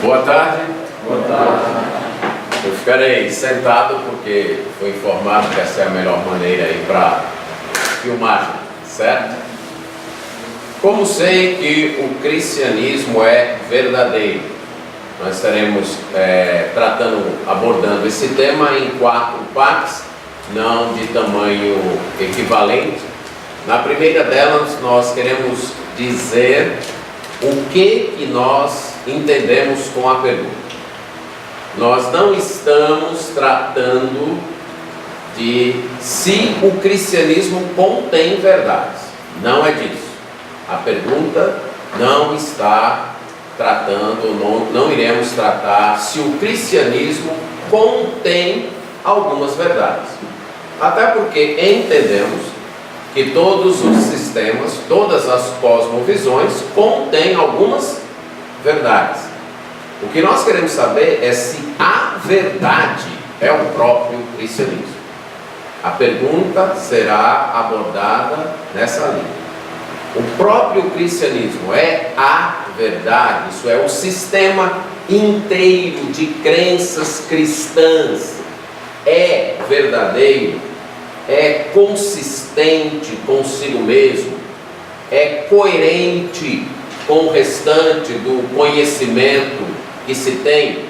Boa tarde. Boa tarde. Eu ficarei sentado porque foi informado que essa é a melhor maneira aí para filmagem, certo? Como sei que o cristianismo é verdadeiro? Nós estaremos abordando esse tema em 4 partes, não de tamanho equivalente. Na primeira delas, nós queremos dizer o que nós entendemos com a pergunta. Nós não estamos tratando de se o cristianismo contém verdades. Não é disso. A pergunta não está tratando, não iremos tratar se o cristianismo contém algumas verdades. Até porque entendemos que todos os sistemas, todas as cosmovisões contêm algumas verdades. O que nós queremos saber é se a verdade é o próprio cristianismo. A pergunta será abordada nessa linha. O próprio cristianismo é a verdade, isso é, o sistema inteiro de crenças cristãs é verdadeiro, é consistente consigo mesmo, é coerente com o restante do conhecimento que se tem.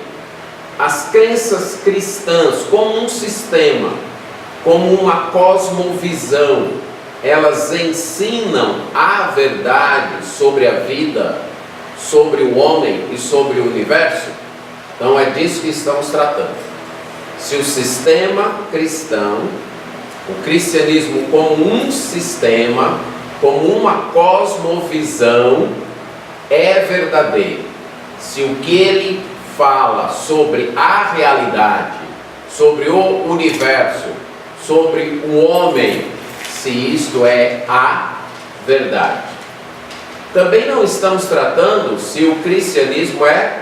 As crenças cristãs, como um sistema, como uma cosmovisão, elas ensinam a verdade sobre a vida, sobre o homem e sobre o universo. Então é disso que estamos tratando. Se o sistema cristão, o cristianismo como um sistema, como uma cosmovisão, é verdadeiro, se o que ele fala sobre a realidade, sobre o universo, sobre o homem, se isto é a verdade. Também não estamos tratando se o cristianismo é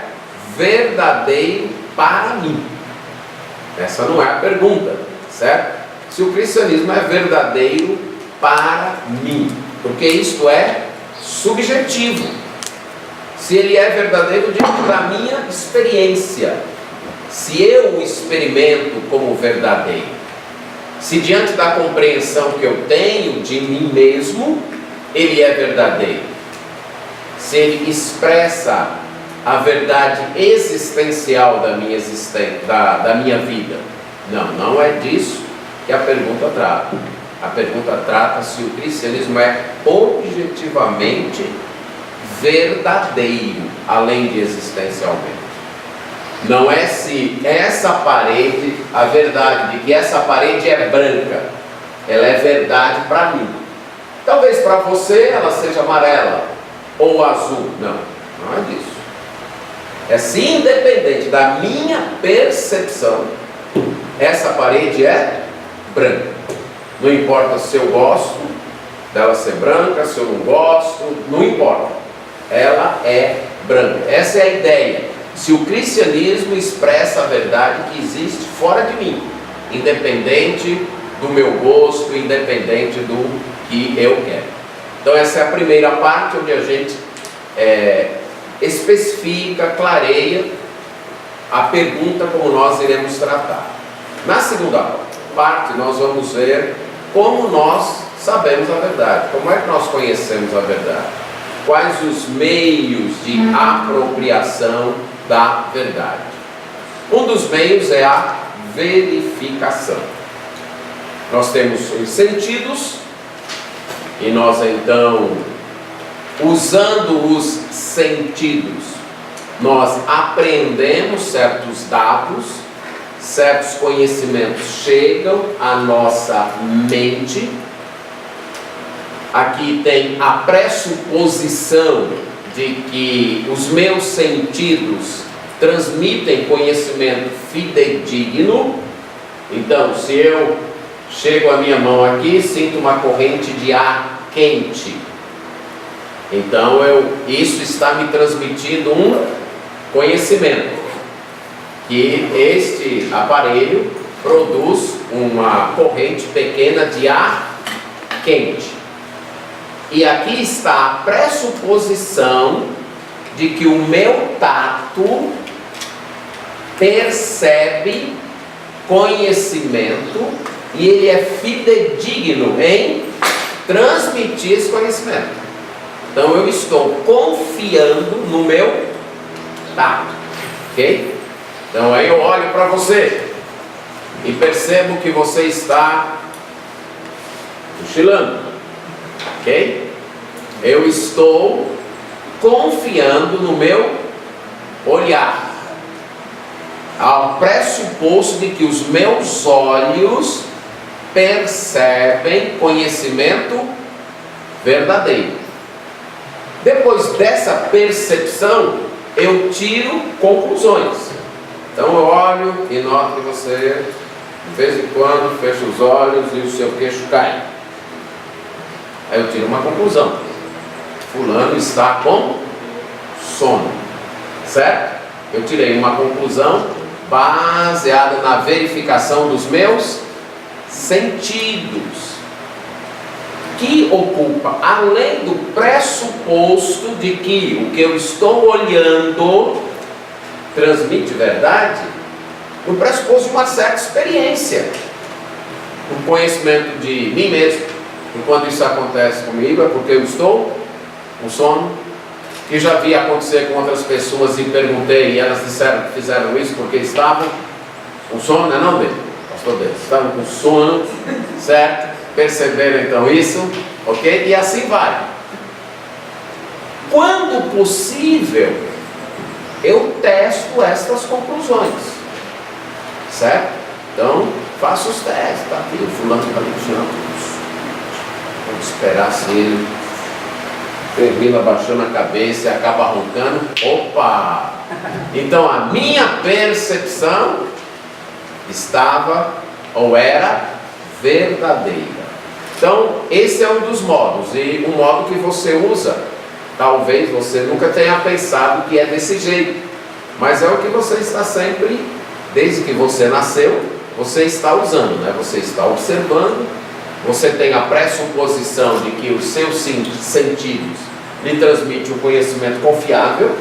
verdadeiro para mim. Essa não é a pergunta, certo? Se o cristianismo é verdadeiro para mim, porque isto é subjetivo. Se ele é verdadeiro diante da minha experiência, se eu o experimento como verdadeiro, se diante da compreensão que eu tenho de mim mesmo, ele é verdadeiro, se ele expressa a verdade existencial da minha existência, da minha vida. Não é disso que a pergunta trata. A pergunta trata se o cristianismo é objetivamente verdadeiro, além de existencialmente. Não é se essa parede, a verdade de que essa parede é branca, ela é verdade para mim. Talvez para você ela seja amarela ou azul. Não é disso. É se independente da minha percepção, essa parede é branca. Não importa se eu gosto dela ser branca, se eu não gosto, não importa. Ela é branca. Essa é a ideia. Se o cristianismo expressa a verdade que existe fora de mim, independente do meu gosto, independente do que eu quero. Então essa é a primeira parte, onde a gente especifica, clareia a pergunta como nós iremos tratar. Na segunda parte nós vamos ver como nós sabemos a verdade, como é que nós conhecemos a verdade, quais os meios de apropriação da verdade. Um dos meios é a verificação. Nós temos os sentidos e nós então, usando os sentidos, nós aprendemos certos dados, certos conhecimentos chegam à nossa mente. Aqui tem a pressuposição de que os meus sentidos transmitem conhecimento fidedigno. Então, se eu chego a minha mão aqui, sinto uma corrente de ar quente, então isso está me transmitindo um conhecimento, que este aparelho produz uma corrente pequena de ar quente. E aqui está a pressuposição de que o meu tato percebe conhecimento e ele é fidedigno em transmitir esse conhecimento. Então eu estou confiando no meu tato, ok? Então aí eu olho para você e percebo que você está cochilando, ok? Eu estou confiando no meu olhar, ao pressuposto de que os meus olhos percebem conhecimento verdadeiro. Depois dessa percepção, eu tiro conclusões. Então eu olho e noto que você, de vez em quando, fecha os olhos e o seu queixo cai. Aí eu tiro uma conclusão: fulano está com sono, certo? Eu tirei uma conclusão baseada na verificação dos meus sentidos, que ocupa, além do pressuposto de que o que eu estou olhando transmite verdade, o pressuposto de uma certa experiência, um conhecimento de mim mesmo. E quando isso acontece comigo é porque eu estou com sono, que já vi acontecer com outras pessoas e perguntei e elas disseram que fizeram isso porque estavam com sono, não é, pastor Deus? Estavam com sono, certo? Perceberam então isso, ok? E assim vai. Quando possível, eu testo estas conclusões, certo? Então, faço os testes, tá aqui, o fulano está ali, vamos esperar se ele termina baixando a cabeça e acaba roncando. Opa! Então a minha percepção estava ou era verdadeira. Então esse é um dos modos, e um modo que você usa, talvez você nunca tenha pensado que é desse jeito, mas é o que você está sempre, desde que você nasceu, você está usando, né? Você está observando, você tem a pressuposição de que os seus sentidos lhe transmitem um conhecimento confiável,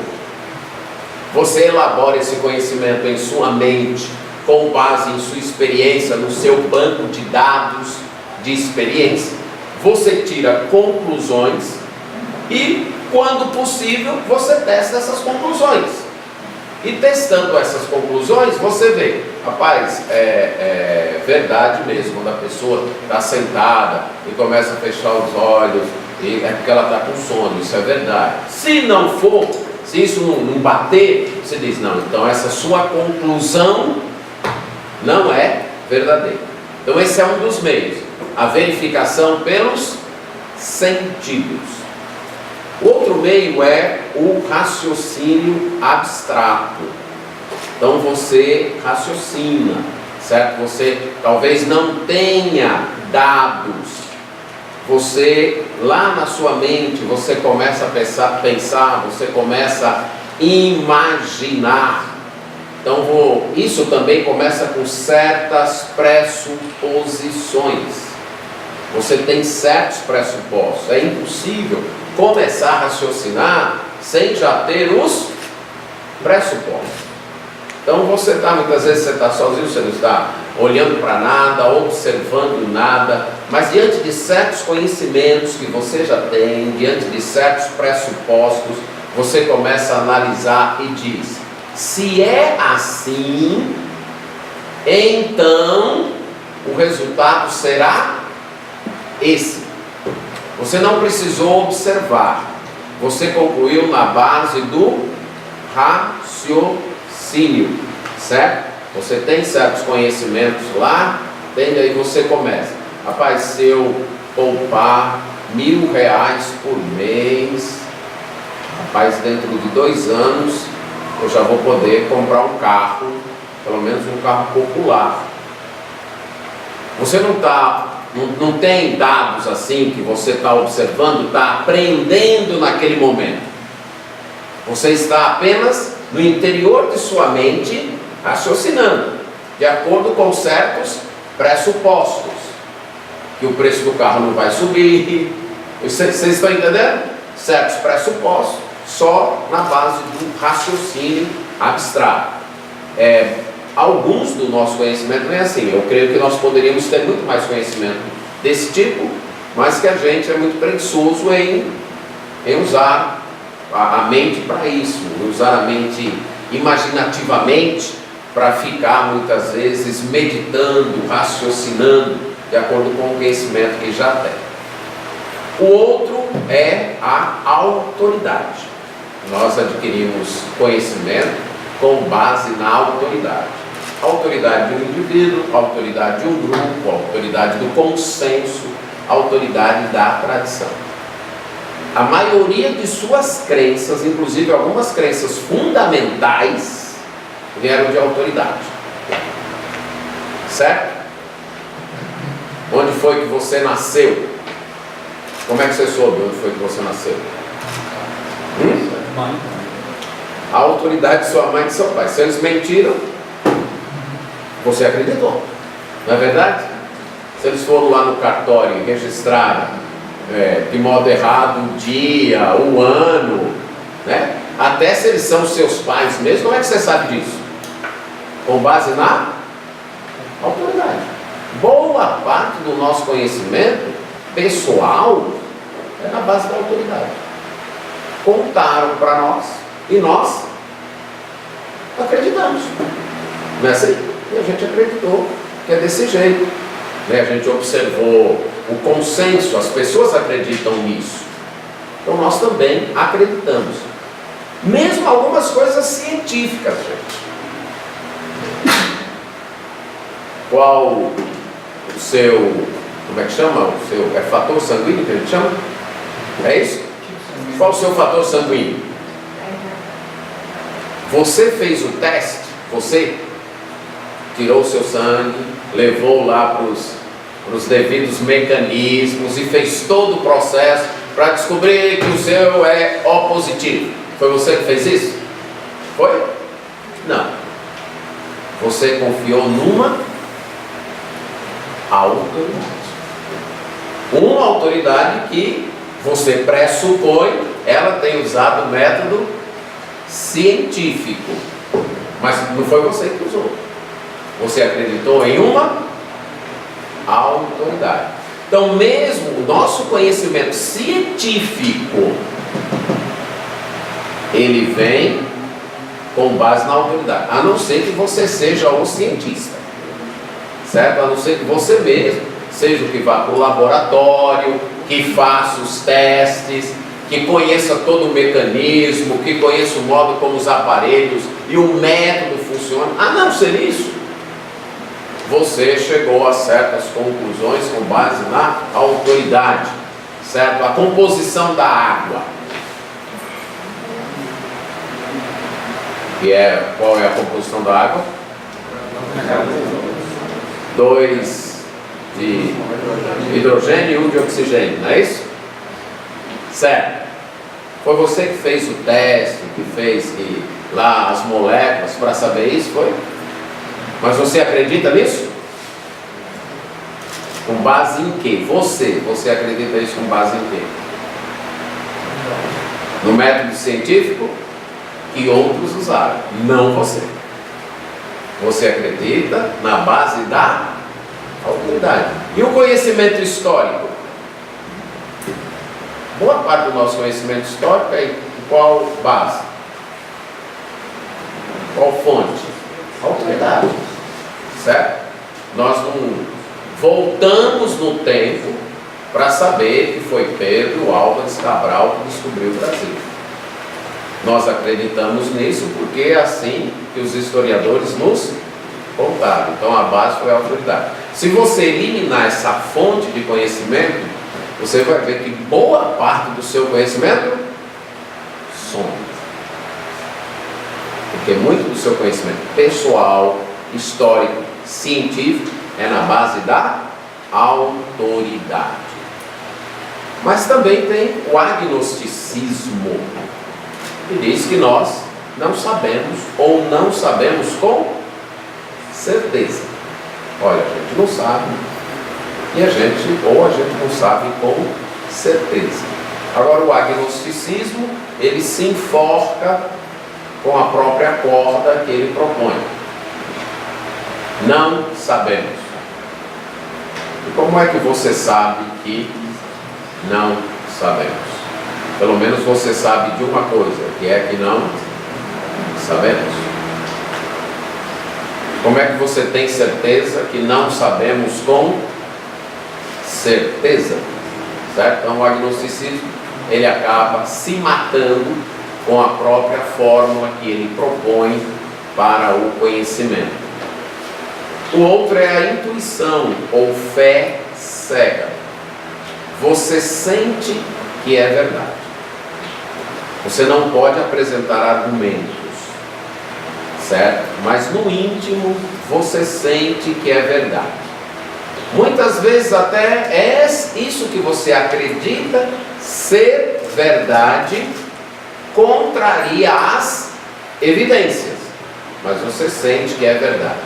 você elabora esse conhecimento em sua mente com base em sua experiência, no seu banco de dados de experiência, você tira conclusões e, quando possível, você testa essas conclusões. E testando essas conclusões, você vê, rapaz, é verdade mesmo, quando a pessoa está sentada e começa a fechar os olhos, e é porque ela está com sono, isso é verdade. Se não for, se isso não bater, você diz, não, então essa sua conclusão não é verdadeira. Então esse é um dos meios, a verificação pelos sentidos. Outro meio é o raciocínio abstrato. Então você raciocina, certo? Você talvez não tenha dados. Você, lá na sua mente, você começa a pensar, você começa a imaginar. Então isso também começa com certas pressuposições. Você tem certos pressupostos. É impossível começar a raciocinar sem já ter os pressupostos. Então muitas vezes você está sozinho, você não está olhando para nada, observando nada, mas diante de certos conhecimentos que você já tem, diante de certos pressupostos, você começa a analisar e diz: se é assim, então o resultado será esse. Você não precisou observar, você concluiu na base do raciocínio, certo? Você tem certos conhecimentos lá, aí você começa, rapaz, se eu poupar R$1.000 por mês, rapaz, dentro de 2 anos, eu já vou poder comprar um carro, pelo menos um carro popular. Você não tem dados assim que você está observando, está aprendendo naquele momento. Você está apenas no interior de sua mente raciocinando, de acordo com certos pressupostos, que o preço do carro não vai subir. Vocês estão entendendo? Certos pressupostos. só na base do raciocínio abstrato. Alguns do nosso conhecimento não é assim. Eu creio que nós poderíamos ter muito mais conhecimento desse tipo, mas que a gente é muito preguiçoso em usar a mente para isso, usar a mente imaginativamente para ficar muitas vezes meditando, raciocinando de acordo com o conhecimento que já tem. O outro é a autoridade. Nós adquirimos conhecimento com base na autoridade. A autoridade de um indivíduo, a autoridade de um grupo, a autoridade do consenso, a autoridade da tradição. A maioria de suas crenças, inclusive algumas crenças fundamentais, vieram de autoridade. Certo? Onde foi que você nasceu? Como é que você soube onde foi que você nasceu? A autoridade de sua mãe e de seu pai. Se eles mentiram, você acreditou. Não é verdade? Se eles foram lá no cartório e registraram de modo errado o dia, o ano, né? Até se eles são seus pais mesmo, como é que você sabe disso? Com base na autoridade. Boa parte do nosso conhecimento pessoal é na base da autoridade. Contaram para nós e nós acreditamos. Não é assim? E a gente acreditou que é desse jeito. A gente observou o consenso, as pessoas acreditam nisso. Então nós também acreditamos. Mesmo algumas coisas científicas, gente. Qual o seu, como é que chama? O seu fator sanguíneo que a gente chama? É isso? Qual o seu fator sanguíneo? Você fez o teste? Você tirou o seu sangue, levou lá para os devidos mecanismos e fez todo o processo para descobrir que o seu é O positivo. Foi você que fez isso? Foi? Não. Você confiou numa autoridade. Uma autoridade que você pressupõe, ela tem usado o método científico. Mas não foi você que usou. Você acreditou em uma autoridade. Então, mesmo o nosso conhecimento científico, ele vem com base na autoridade. A não ser que você seja o cientista. Certo? A não ser que você mesmo seja o que vá para o laboratório, que faça os testes, que conheça todo o mecanismo, que conheça o modo como os aparelhos e o método funcionam. A não ser isso, você chegou a certas conclusões com base na autoridade, certo? A composição da água. Qual é a composição da água? 2 de hidrogênio e 1 de oxigênio, não é isso? Certo. Foi você que fez o teste, que fez lá as moléculas para saber isso, foi? Mas você acredita nisso? Com base em quê? Você acredita nisso com base em quê? No método científico que outros usaram, não você. Você acredita na base da autoridade. E o conhecimento histórico? Boa parte do nosso conhecimento histórico é em qual base? Qual fonte? Autoridade. Certo? Nós não voltamos no tempo para saber que foi Pedro Álvares Cabral que descobriu o Brasil. Nós acreditamos nisso porque é assim que os historiadores nos contaram. Então a base foi a autoridade. Se você eliminar essa fonte de conhecimento, você vai ver que boa parte do seu conhecimento some. Porque muito do seu conhecimento pessoal, histórico, científico é na base da autoridade. Mas também tem o agnosticismo, que diz que nós não sabemos ou não sabemos com certeza. Olha, a gente não sabe e a gente não sabe com certeza. Agora, o agnosticismo ele se enforca com a própria corda que ele propõe. Não sabemos. E como é que você sabe que não sabemos? Pelo menos você sabe de uma coisa, que é que não sabemos. Como é que você tem certeza que não sabemos com certeza? Certo? Então o agnosticismo, ele acaba se matando com a própria fórmula que ele propõe para o conhecimento. O outro é a intuição ou fé cega. Você sente que é verdade. Você não pode apresentar argumentos, certo? Mas no íntimo você sente que é verdade. Muitas vezes até é isso que você acredita ser verdade, contraria as evidências, mas você sente que é verdade.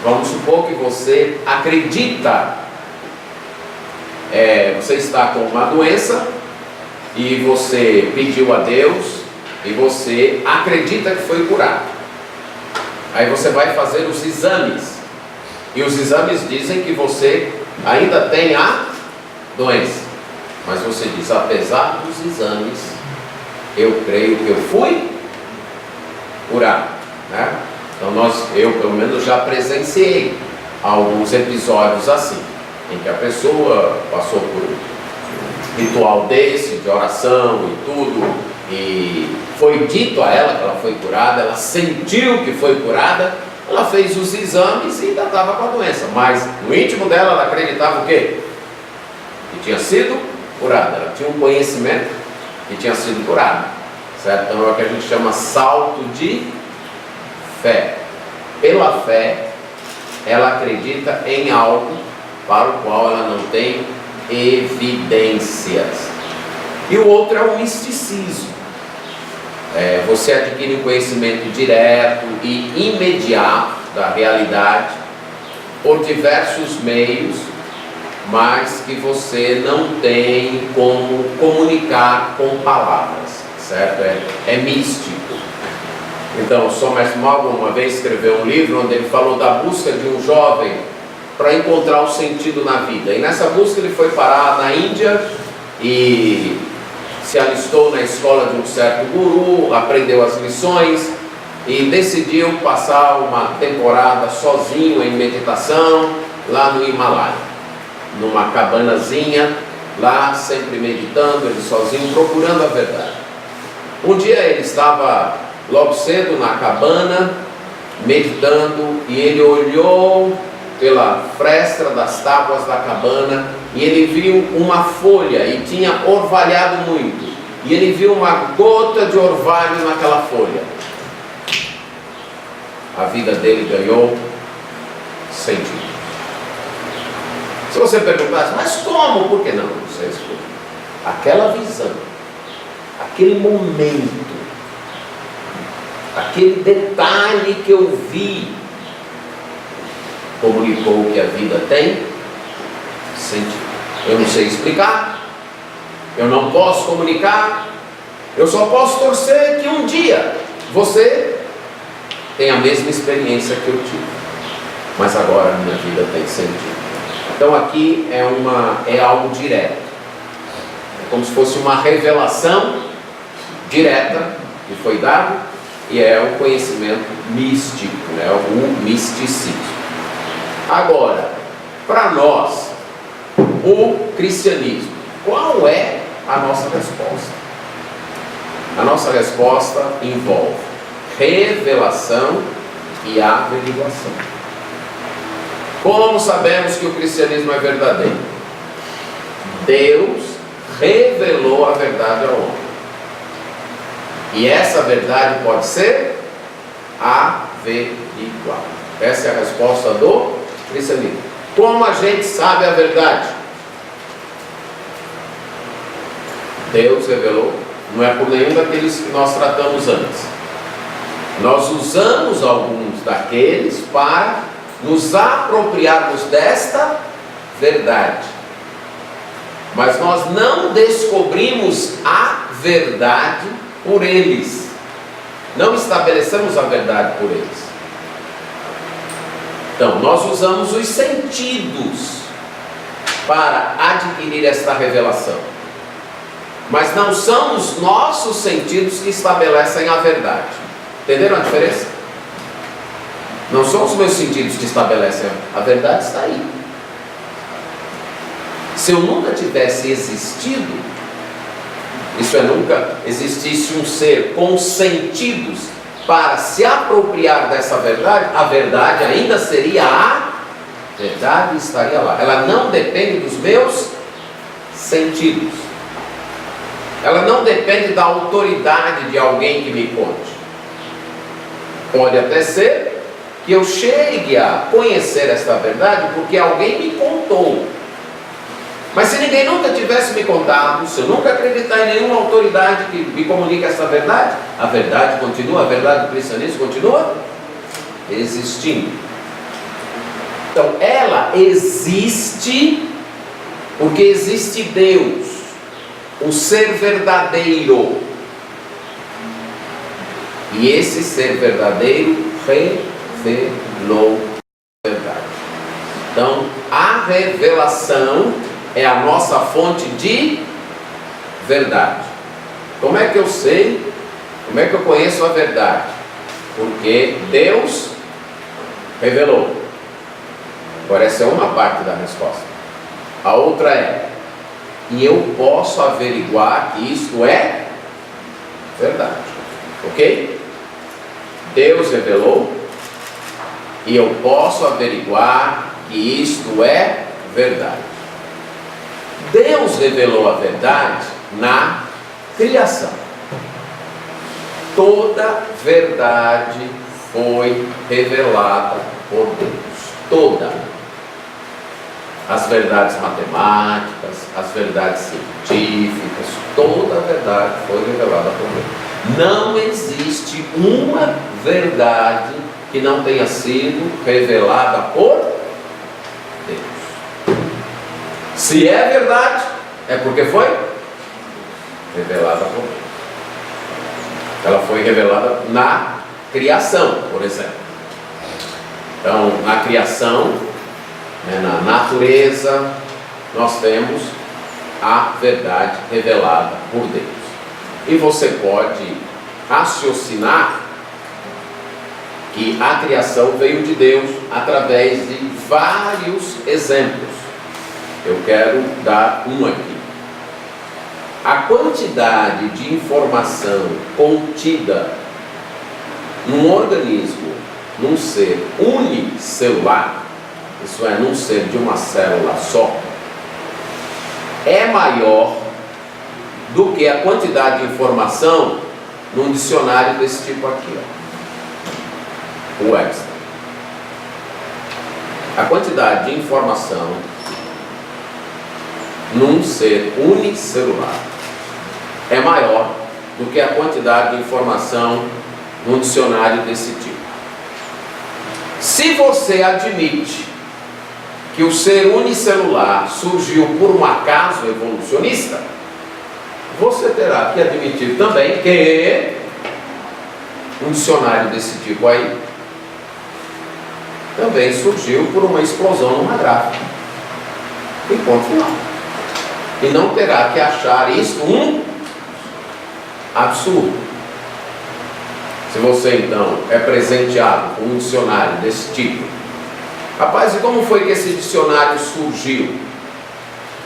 Vamos supor que você acredita, você está com uma doença e você pediu a Deus e você acredita que foi curado. Aí você vai fazer os exames e os exames dizem que você ainda tem a doença, mas você diz: apesar dos exames, eu creio que eu fui curado, né? Então eu pelo menos já presenciei alguns episódios assim, em que a pessoa passou por um ritual desse, de oração e tudo, e foi dito a ela que ela foi curada, ela sentiu que foi curada, ela fez os exames e ainda estava com a doença, mas no íntimo dela ela acreditava o quê? Que tinha sido curada, ela tinha um conhecimento que tinha sido curada, certo? Então é o que a gente chama salto de fé. Pela fé, ela acredita em algo para o qual ela não tem evidências. E o outro é o misticismo. Você adquire um conhecimento direto e imediato da realidade por diversos meios, mas que você não tem como comunicar com palavras, certo? É místico. Então, o Somerset Maugham uma vez escreveu um livro onde ele falou da busca de um jovem para encontrar o sentido na vida. E nessa busca ele foi parar na Índia e se alistou na escola de um certo guru, aprendeu as lições e decidiu passar uma temporada sozinho em meditação lá no Himalaia, numa cabanazinha, lá sempre meditando, ele sozinho, procurando a verdade. Um dia ele estava logo cedo na cabana, meditando, e ele olhou pela fresta das tábuas da cabana e ele viu uma folha e tinha orvalhado muito, e ele viu uma gota de orvalho naquela folha. A vida dele ganhou sentido. Se você perguntasse, mas como? Por que não? Você responde: aquela visão, aquele momento, aquele detalhe que eu vi, comunicou que a vida tem sentido. Eu não sei explicar, eu não posso comunicar, eu só posso torcer que um dia você tenha a mesma experiência que eu tive, mas agora a minha vida tem sentido. Então aqui é algo direto, é como se fosse uma revelação direta que foi dada, e é o conhecimento místico, né? O misticismo. Agora, para nós, o cristianismo, qual é a nossa resposta? A nossa resposta envolve revelação e averiguação. Como sabemos que o cristianismo é verdadeiro? Deus revelou a verdade ao homem. E essa verdade pode ser averiguada. Essa é a resposta do cristianismo. Como a gente sabe a verdade? Deus revelou, não é por nenhum daqueles que nós tratamos antes. Nós usamos alguns daqueles para nos apropriarmos desta verdade. Mas nós não descobrimos a verdade por eles. Não estabelecemos a verdade por eles. Então, nós usamos os sentidos para adquirir esta revelação. Mas não são os nossos sentidos que estabelecem a verdade. Entenderam a diferença? Não são os meus sentidos que estabelecem a verdade, está aí. Se eu nunca tivesse existido, isso é, nunca existisse um ser com sentidos para se apropriar dessa verdade, a verdade ainda seria a verdade, estaria lá. Ela não depende dos meus sentidos. Ela não depende da autoridade de alguém que me conte. Pode até ser que eu chegue a conhecer esta verdade porque alguém me contou. Mas se ninguém nunca tivesse me contado, se eu nunca acreditar em nenhuma autoridade que me comunique essa verdade, a verdade continua, a verdade do cristianismo continua existindo. Então ela existe porque existe Deus, o ser verdadeiro. E esse ser verdadeiro revelou a verdade. Então a revelação é a nossa fonte de verdade. Como é que eu sei? Como é que eu conheço a verdade? Porque Deus revelou. Agora essa é uma parte da resposta. A outra é: e eu posso averiguar que isto é verdade. Ok? Deus revelou e eu posso averiguar que isto é verdade. Deus revelou a verdade na criação. Toda verdade foi revelada por Deus. Toda. As verdades matemáticas, as verdades científicas, toda a verdade foi revelada por Deus. Não existe uma verdade que não tenha sido revelada por Deus. Se é verdade, é porque foi revelada por Deus. Ela foi revelada na criação, por exemplo. Então, na criação, na natureza, nós temos a verdade revelada por Deus. E você pode raciocinar que a criação veio de Deus através de vários exemplos. Eu quero dar um aqui. A quantidade de informação contida num organismo, num ser unicelular, isso é, num ser de uma célula só, é maior do que a quantidade de informação num dicionário desse tipo aqui, ó, o Webster. A quantidade de informação num ser unicelular é maior do que a quantidade de informação num dicionário desse tipo. Se você admite que o ser unicelular surgiu por um acaso evolucionista, você terá que admitir também que um dicionário desse tipo aí também surgiu por uma explosão numa gráfica. E ponto final. E não terá que achar isso um absurdo. Se você então é presenteado com um dicionário desse tipo, rapaz, e como foi que esse dicionário surgiu?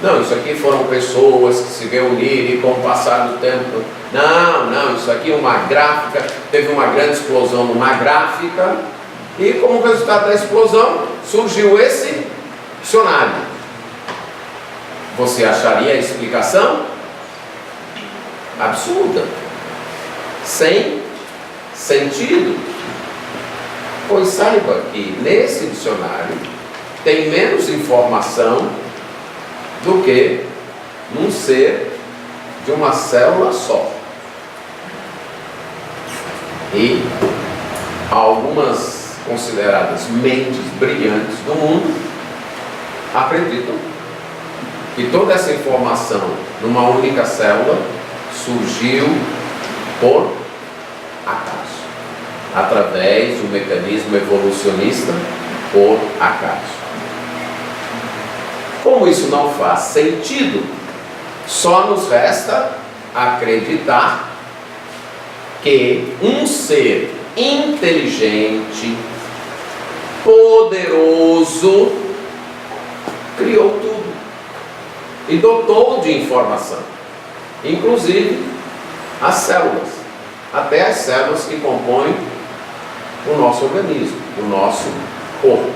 Não, isso aqui foram pessoas que se reuniram e com o passar do tempo. Não, isso aqui é uma gráfica, teve uma grande explosão numa gráfica, e como resultado da explosão surgiu esse dicionário. Você acharia a explicação absurda, sem sentido? Pois saiba que nesse dicionário tem menos informação do que num ser de uma célula só. E algumas consideradas mentes brilhantes do mundo acreditam que toda essa informação numa única célula surgiu por acaso, através do mecanismo evolucionista por acaso. Como isso não faz sentido, só nos resta acreditar que um ser inteligente, poderoso, criou tudo e dotou de informação, inclusive as células, até as células que compõem o nosso organismo, o nosso corpo.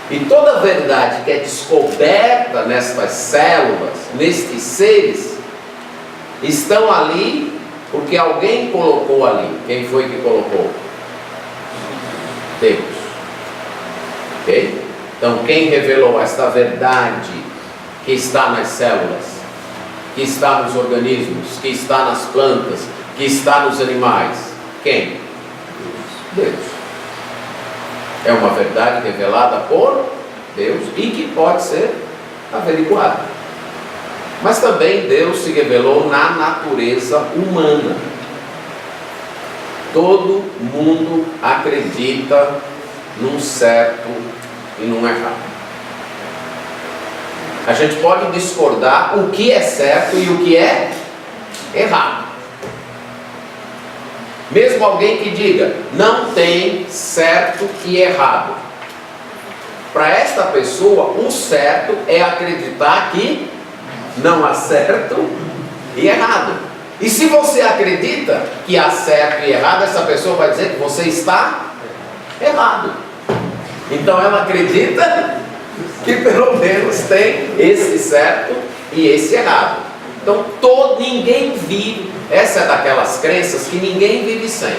E toda a verdade que é descoberta nestas células, nestes seres, estão ali porque alguém colocou ali. Quem foi que colocou? Deus. Ok? Então, quem revelou esta verdade que está nas células, que está nos organismos, que está nas plantas, que está nos animais? Quem? Deus. É uma verdade revelada por Deus e que pode ser averiguada. Mas também Deus se revelou na natureza humana. Todo mundo acredita num certo e num errado. A gente pode discordar o que é certo e o que é errado. Mesmo alguém que diga, não tem certo e errado. Para esta pessoa, o certo é acreditar que não há certo e errado. E se você acredita que há certo e errado, essa pessoa vai dizer que você está errado. Então ela acredita que pelo menos tem esse certo e esse errado. Então ninguém vive. Essa é daquelas crenças que ninguém vive sem.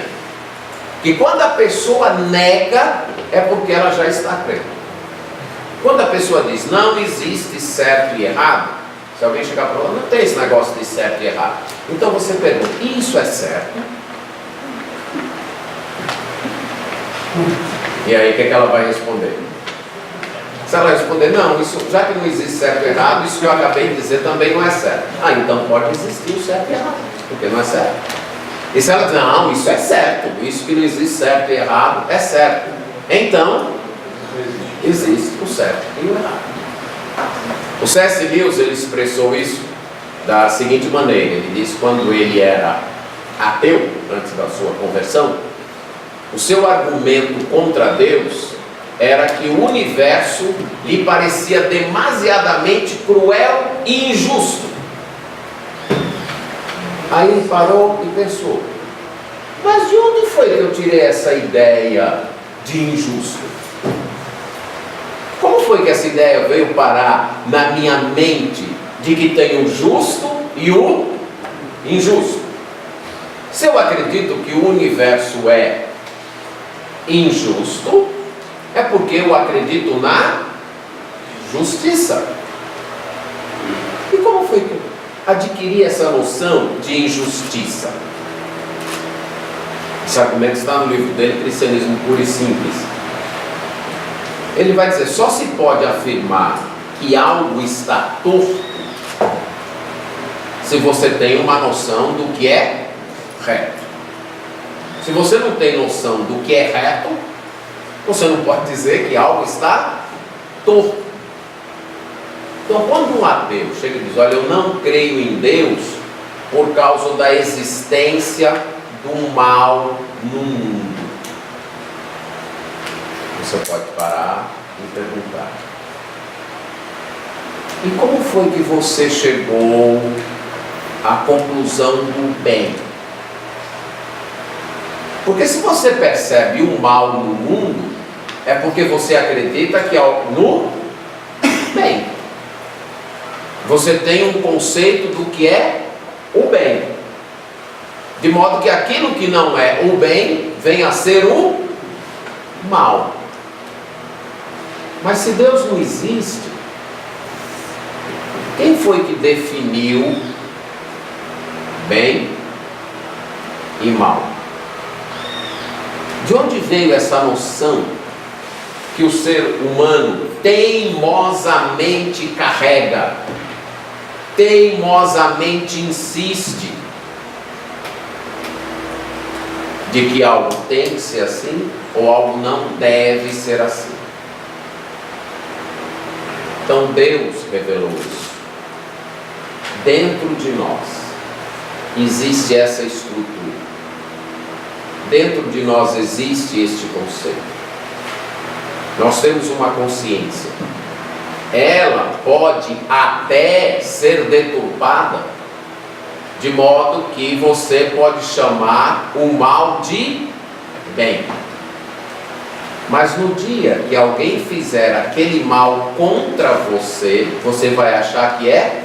Que quando a pessoa nega, é porque ela já está crendo. Quando a pessoa diz, não existe certo e errado, se alguém chegar para ela, não tem esse negócio de certo e errado. Então você pergunta, isso é certo? E aí o que ela vai responder? Se ela responder, não, isso, já que não existe certo e errado, isso que eu acabei de dizer também não é certo. Ah, então pode existir o certo e errado, porque não é certo. E se ela dizer, não, isso é certo, isso que não existe certo e errado é certo. Então, existe o certo e o errado. O C.S. Lewis, ele expressou isso da seguinte maneira. Ele disse, quando ele era ateu, antes da sua conversão, o seu argumento contra Deus era que o universo lhe parecia demasiadamente cruel e injusto. Aí ele parou e pensou, mas de onde foi que eu tirei essa ideia de injusto? Como foi que essa ideia veio parar na minha mente de que tem o justo e o injusto? Se eu acredito que o universo é injusto, é porque eu acredito na justiça. E como foi que eu adquiri essa noção de injustiça? Esse argumento está no livro dele, Cristianismo Puro e Simples. Ele vai dizer, só se pode afirmar que algo está torto se você tem uma noção do que é reto. Se você não tem noção do que é reto, você não pode dizer que algo está torto. Então, quando um ateu chega e diz, olha, eu não creio em Deus por causa da existência do mal no mundo, você pode parar e perguntar, e como foi que você chegou à conclusão do bem? Porque se você percebe o mal no mundo, é porque você acredita que no bem. Você tem um conceito do que é o bem. De modo que aquilo que não é o bem, vem a ser o mal. Mas se Deus não existe, quem foi que definiu bem e mal? De onde veio essa noção que o ser humano teimosamente carrega, teimosamente insiste de que algo tem que ser assim ou algo não deve ser assim. Então Deus revelou isso. Dentro de nós existe essa estrutura. Dentro de nós existe este conceito. Nós temos uma consciência. Ela pode até ser deturpada, de modo que você pode chamar o mal de bem. Mas no dia que alguém fizer aquele mal contra você, você vai achar que é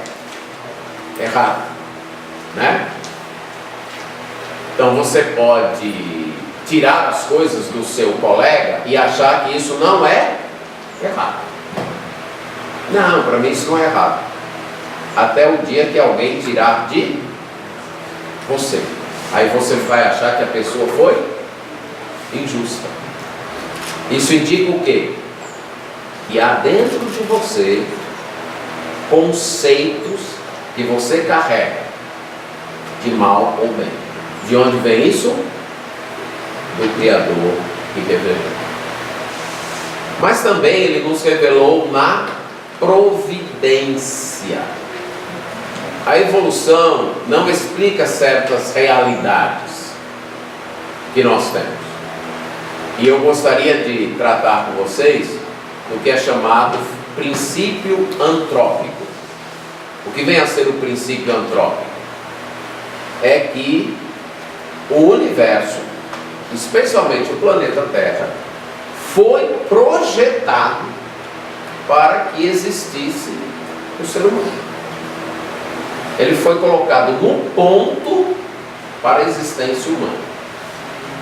errado, né? Então você pode tirar as coisas do seu colega e achar que isso não é errado. Não, para mim isso não é errado. Até o dia que alguém tirar de você. Aí você vai achar que a pessoa foi injusta. Isso indica o quê? Que há dentro de você conceitos que você carrega de mal ou bem. De onde vem isso? Do Criador que revelou. Mas também Ele nos revelou na providência. A evolução não explica certas realidades que nós temos. E eu gostaria de tratar com vocês do que é chamado princípio antrópico. O que vem a ser o princípio antrópico? É que o universo, especialmente o planeta Terra, foi projetado para que existisse o ser humano. Ele foi colocado no ponto para a existência humana.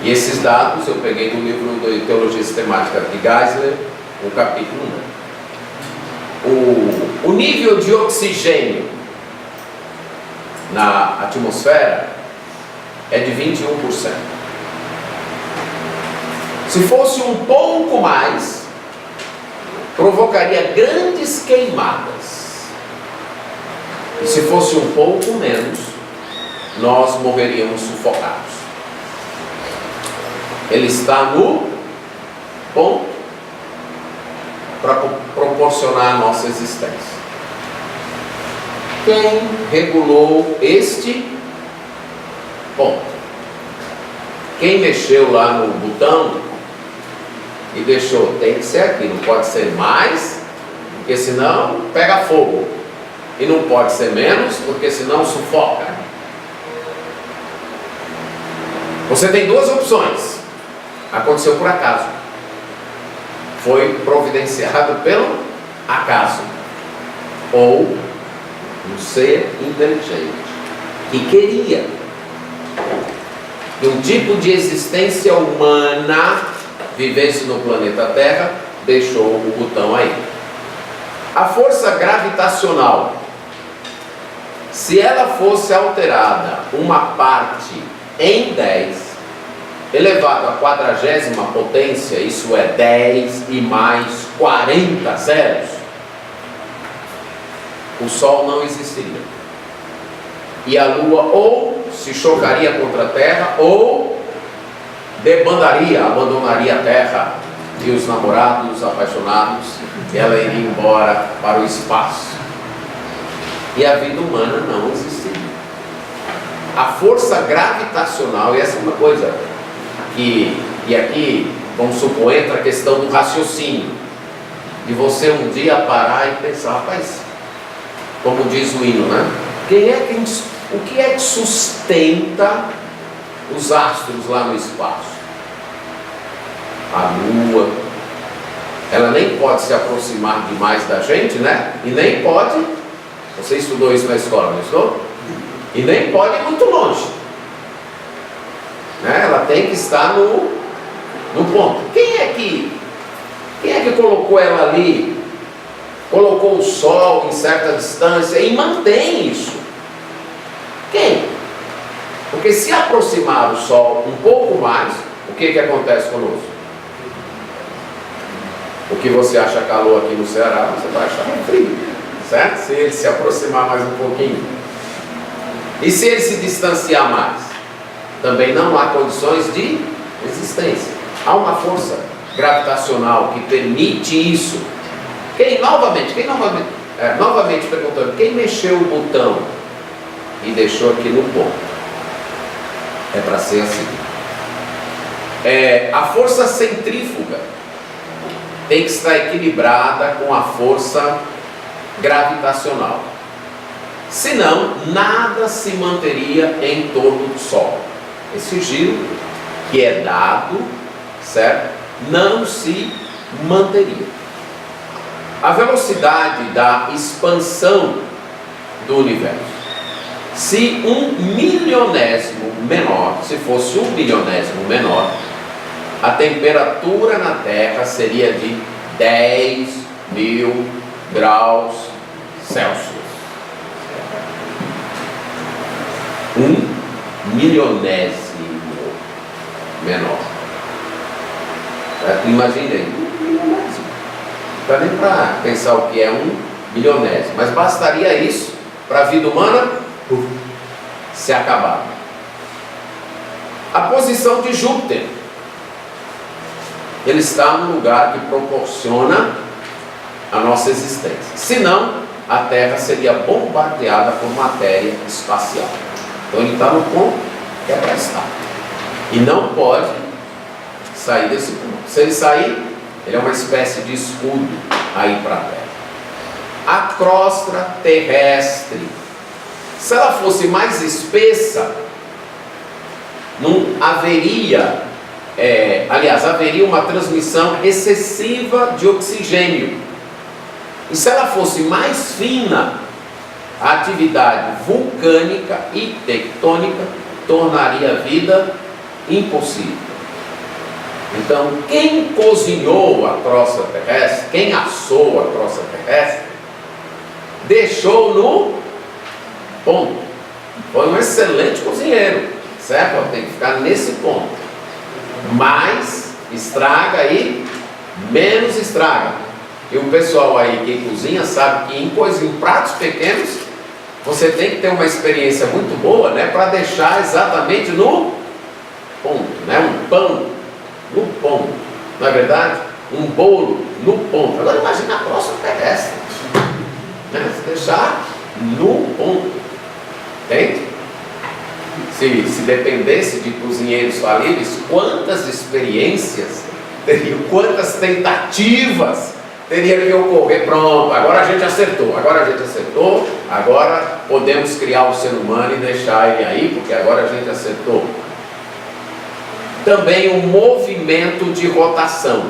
E esses dados eu peguei do livro de Teologia Sistemática de Geisler, o capítulo 1. O nível de oxigênio na atmosfera é de 21%. Se fosse um pouco mais, provocaria grandes queimadas. E se fosse um pouco menos, nós morreríamos sufocados. Ele está no ponto para proporcionar a nossa existência. Quem regulou este ponto? Quem mexeu lá no botão e deixou, tem que ser aqui, não pode ser mais, porque senão pega fogo. E não pode ser menos, porque senão sufoca. Você tem duas opções. Aconteceu por acaso. Foi providenciado pelo acaso. Ou um ser inteligente que queria que um tipo de existência humana vivesse no planeta Terra, deixou o botão aí. A força gravitacional, se ela fosse alterada uma parte em 10, elevado à 40ª potência, isso é 10 e mais 40 zeros, o Sol não existiria. E a Lua ou se chocaria contra a Terra, ou debandaria, abandonaria a Terra, e os namorados apaixonados, ela iria embora para o espaço. E a vida humana não existiria. A força gravitacional, e essa é uma coisa que, e aqui, vamos supor, entra a questão do raciocínio, de você um dia parar e pensar, rapaz, como diz o hino, né? O que é que sustenta os astros lá no espaço? A Lua. Ela nem pode se aproximar demais da gente, né? E nem pode, você estudou isso na escola, não estudou? E nem pode ir muito longe, né? Ela tem que estar no ponto. Quem é que colocou ela ali? Colocou o Sol em certa distância e mantém isso? Quem? Porque se aproximar o Sol um pouco mais, o que acontece conosco? O que você acha calor aqui no Ceará, você vai achar frio, certo? Se ele se aproximar mais um pouquinho. E se ele se distanciar mais? também não há condições de existência. Há uma força gravitacional que permite isso. Novamente perguntando, quem mexeu o botão e deixou aqui no ponto? É para ser assim. A força centrífuga tem que estar equilibrada com a força gravitacional. Senão, nada se manteria em torno do Sol. Esse giro que é dado, certo? Não se manteria. A velocidade da expansão do universo. Se fosse um milionésimo menor, a temperatura na Terra seria de 10.000 graus Celsius. Um milionésimo menor. Imagine aí, um milionésimo. Não dá nem para pensar o que é um milionésimo, mas bastaria isso para a vida humana se acabar. A posição de Júpiter. Ele está no lugar que proporciona a nossa existência. Senão, a Terra seria bombardeada por matéria espacial. Então ele está no ponto que é para estar. E não pode sair desse ponto. Se ele sair, ele é uma espécie de escudo aí para a Terra. A crosta terrestre. Se ela fosse mais espessa, não haveria, haveria uma transmissão excessiva de oxigênio. E se ela fosse mais fina, a atividade vulcânica e tectônica tornaria a vida impossível. Então, quem cozinhou a crosta terrestre, quem assou a crosta terrestre, deixou no ponto. Foi um excelente cozinheiro, certo? Tem que ficar nesse ponto. Mais estraga e menos estraga. E o pessoal aí que cozinha sabe que em pratos pequenos você tem que ter uma experiência muito boa, né, para deixar exatamente no ponto, né? Um pão no ponto, não é verdade? Um bolo no ponto. Agora imagina a crosta terrestre, né? Se deixar no ponto, entende? Se dependesse de cozinheiros falíveis, quantas experiências teriam, quantas tentativas teria que ocorrer. Pronto, agora a gente acertou, agora podemos criar o ser humano e deixar ele aí, porque agora a gente acertou. Também o movimento de rotação.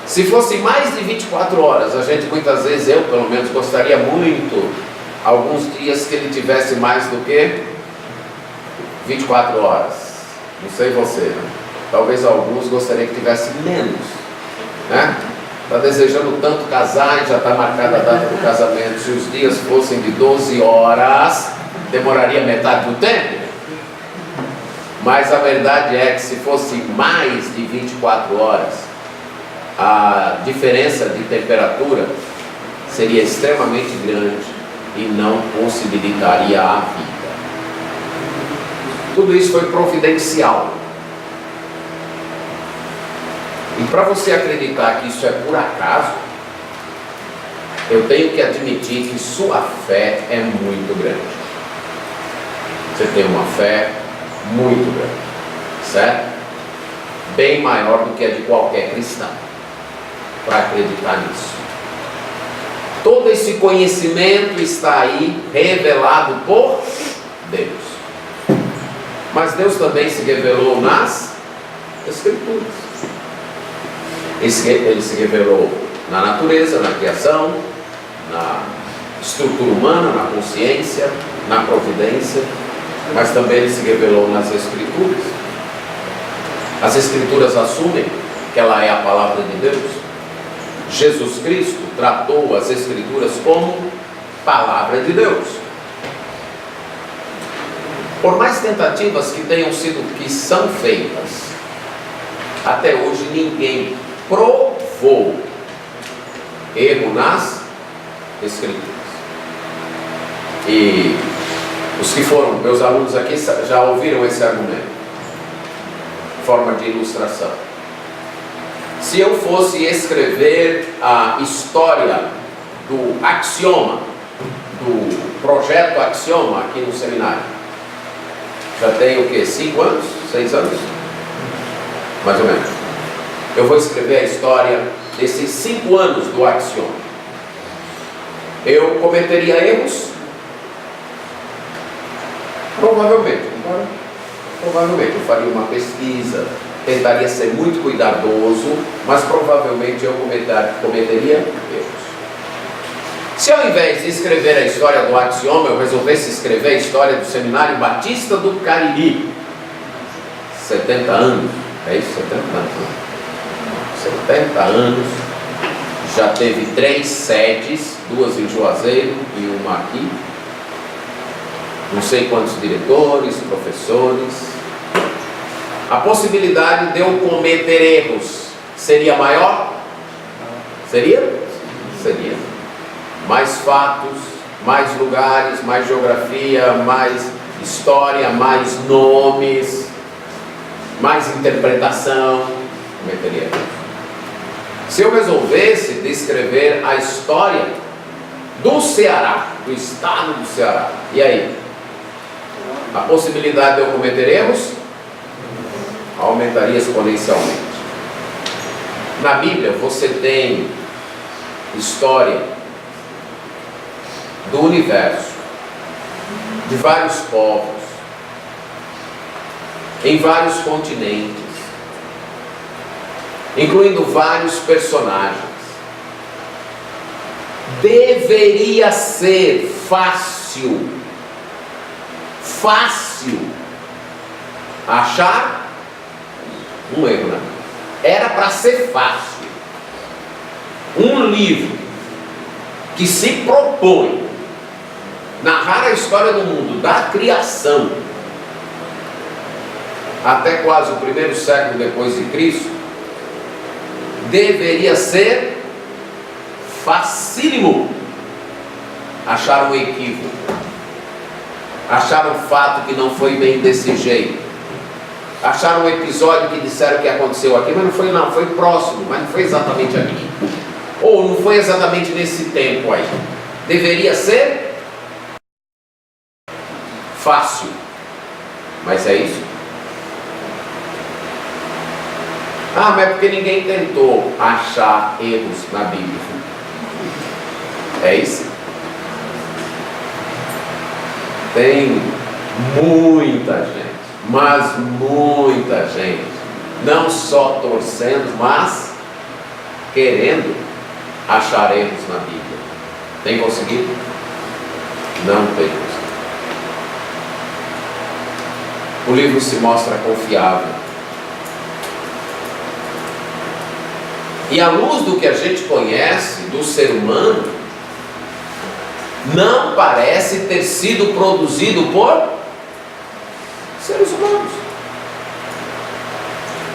Se fosse mais de 24 horas, a gente muitas vezes, eu pelo menos gostaria muito, alguns dias que ele tivesse mais do que 24 horas. Não sei você, né? Talvez alguns gostariam que tivesse menos, né? Está desejando tanto casar e já está marcada a data do casamento. Se os dias fossem de 12 horas, demoraria metade do tempo. Mas a verdade é que se fosse mais de 24 horas, a diferença de temperatura seria extremamente grande e não possibilitaria a vida. Tudo isso foi providencial. E para você acreditar que isso é por acaso, eu tenho que admitir que sua fé é muito grande. Você tem uma fé muito grande, certo? Bem maior do que a de qualquer cristão, para acreditar nisso. Todo esse conhecimento está aí revelado por Deus. Mas Deus também se revelou nas Escrituras. Ele se revelou na natureza, na criação, na estrutura humana, na consciência, na providência, mas também ele se revelou nas Escrituras. As Escrituras assumem que ela é a palavra de Deus. Jesus Cristo tratou as Escrituras como palavra de Deus. Por mais tentativas que são feitas, até hoje ninguém provou erro nas Escrituras. E Os que foram meus alunos aqui já ouviram esse argumento, forma de ilustração. Se eu fosse escrever a história do Axioma, do projeto Axioma aqui no seminário, já tem o que? 5 anos? 6 anos? Mais ou menos. Eu vou escrever a história desses 5 anos do Axioma. Eu cometeria erros? Provavelmente. Eu faria uma pesquisa, tentaria ser muito cuidadoso, mas provavelmente eu cometeria erros. Se ao invés de escrever a história do Axioma, eu resolvesse escrever a história do Seminário Batista do Cariri, 70 anos, é isso? 70 anos, né? 70 anos, já teve 3 sedes, 2 em Juazeiro e uma aqui, não sei quantos diretores, professores. A possibilidade de eu cometer erros seria maior? Seria? Seria. Mais fatos, mais lugares, mais geografia, mais história, mais nomes, mais interpretação. Cometeria erros. Se eu resolvesse descrever a história do Ceará, do estado do Ceará, e aí? A possibilidade de eu cometer erros aumentaria exponencialmente. Na Bíblia você tem história do universo, de vários povos, em vários continentes, incluindo vários personagens. Deveria ser fácil achar um erro, né? Era para ser fácil. Um livro que se propõe narrar a história do mundo, da criação até quase o 1º século depois de Cristo, deveria ser facílimo achar um equívoco, achar um fato que não foi bem desse jeito, achar um episódio que disseram que aconteceu aqui, mas não foi próximo, mas não foi exatamente aqui, ou não foi exatamente nesse tempo aí. Deveria ser fácil, mas é isso? Ah, mas é porque ninguém tentou achar erros na Bíblia. É isso? Tem muita gente, mas muita gente, não só torcendo, mas querendo achar erros na Bíblia. Tem conseguido? Não tem conseguido. O livro se mostra confiável. E à luz do que a gente conhece do ser humano, não parece ter sido produzido por seres humanos.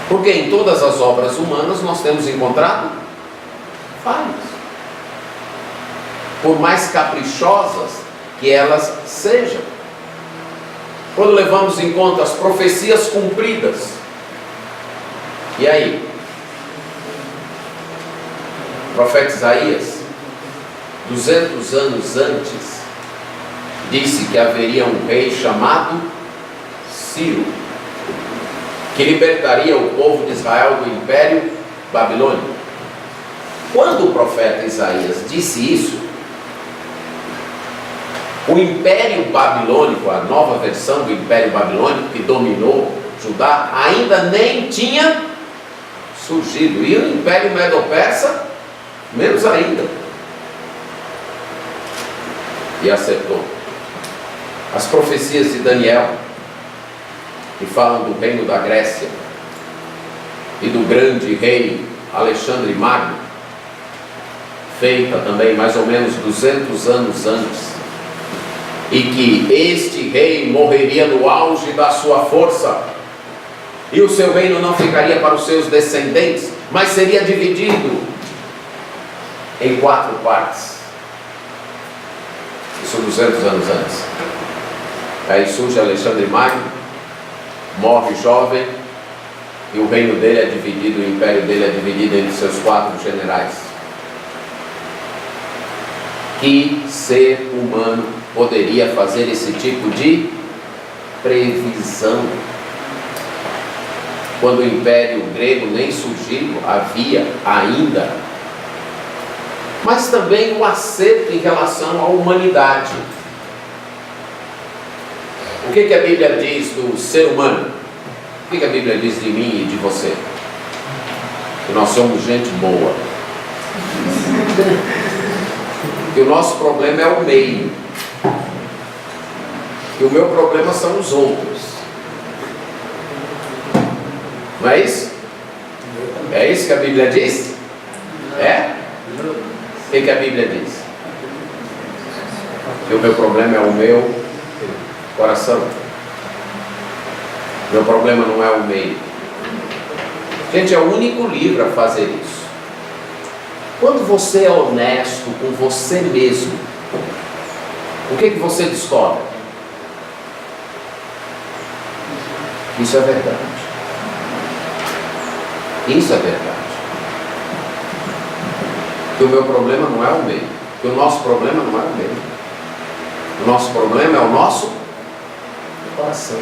Porque em todas as obras humanas nós temos encontrado falhas. Por mais caprichosas que elas sejam. Quando levamos em conta as profecias cumpridas, e aí? O profeta Isaías, 200 anos antes, disse que haveria um rei chamado Ciro, que libertaria o povo de Israel do Império Babilônico. Quando o profeta Isaías disse isso, o Império Babilônico, a nova versão do Império Babilônico que dominou Judá, ainda nem tinha surgido. E o Império Medo-Persa, menos ainda. E acertou. As profecias de Daniel, que falam do reino da Grécia e do grande rei Alexandre Magno, feita também mais ou menos 200 anos antes, e que este rei morreria no auge da sua força, e o seu reino não ficaria para os seus descendentes, mas seria dividido em 4 partes. Isso 200 anos antes. Aí surge Alexandre Magno, morre jovem, e o reino dele é dividido, o império dele é dividido entre seus 4 generais. Que ser humano poderia fazer esse tipo de previsão? Quando o império grego nem surgido havia ainda. Mas também o acerto em relação à humanidade. O que a Bíblia diz do ser humano? O que a Bíblia diz de mim e de você? Que nós somos gente boa. Que o nosso problema é o meio. Que o meu problema são os outros. Não é isso? É isso que a Bíblia diz? É? O que a Bíblia diz? Que o meu problema é o meu coração. Meu problema não é o meio. Gente, é o único livro a fazer isso. Quando você é honesto com você mesmo, o que você descobre? Isso é verdade. Isso é verdade. Que o meu problema não é o meio. Que o nosso problema não é o meio. O nosso problema é o nosso coração.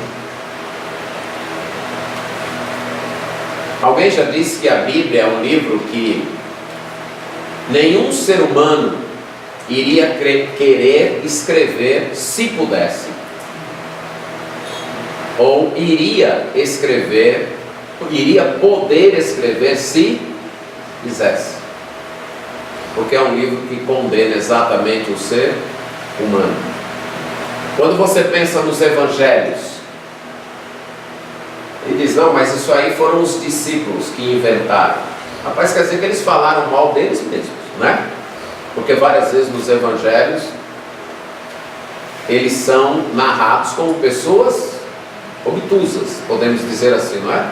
Alguém já disse que a Bíblia é um livro que nenhum ser humano iria querer escrever se pudesse. Ou iria poder escrever se quisesse. Porque é um livro que condena exatamente o ser humano. Quando você pensa nos evangelhos, e diz, não, mas isso aí foram os discípulos que inventaram. Rapaz, quer dizer que eles falaram mal deles mesmos, né? Porque várias vezes nos evangelhos, eles são narrados como pessoas obtusas, podemos dizer assim, não é?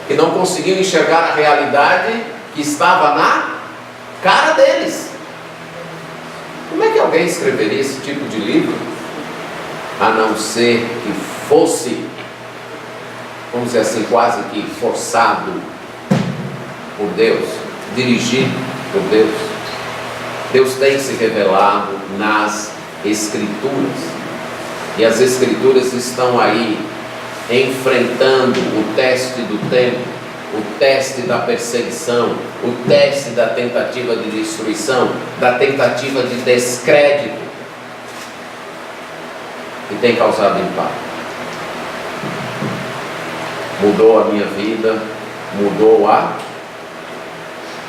Que não conseguiam enxergar a realidade que estava na cara deles. Como é que alguém escreveria esse tipo de livro? A não ser que fosse, vamos dizer assim, quase que forçado por Deus, dirigido por Deus. Deus tem se revelado nas Escrituras. E as Escrituras estão aí enfrentando o teste do tempo, o teste da perseguição, o teste da tentativa de destruição, da tentativa de descrédito, e tem causado impacto. Mudou a minha vida, mudou a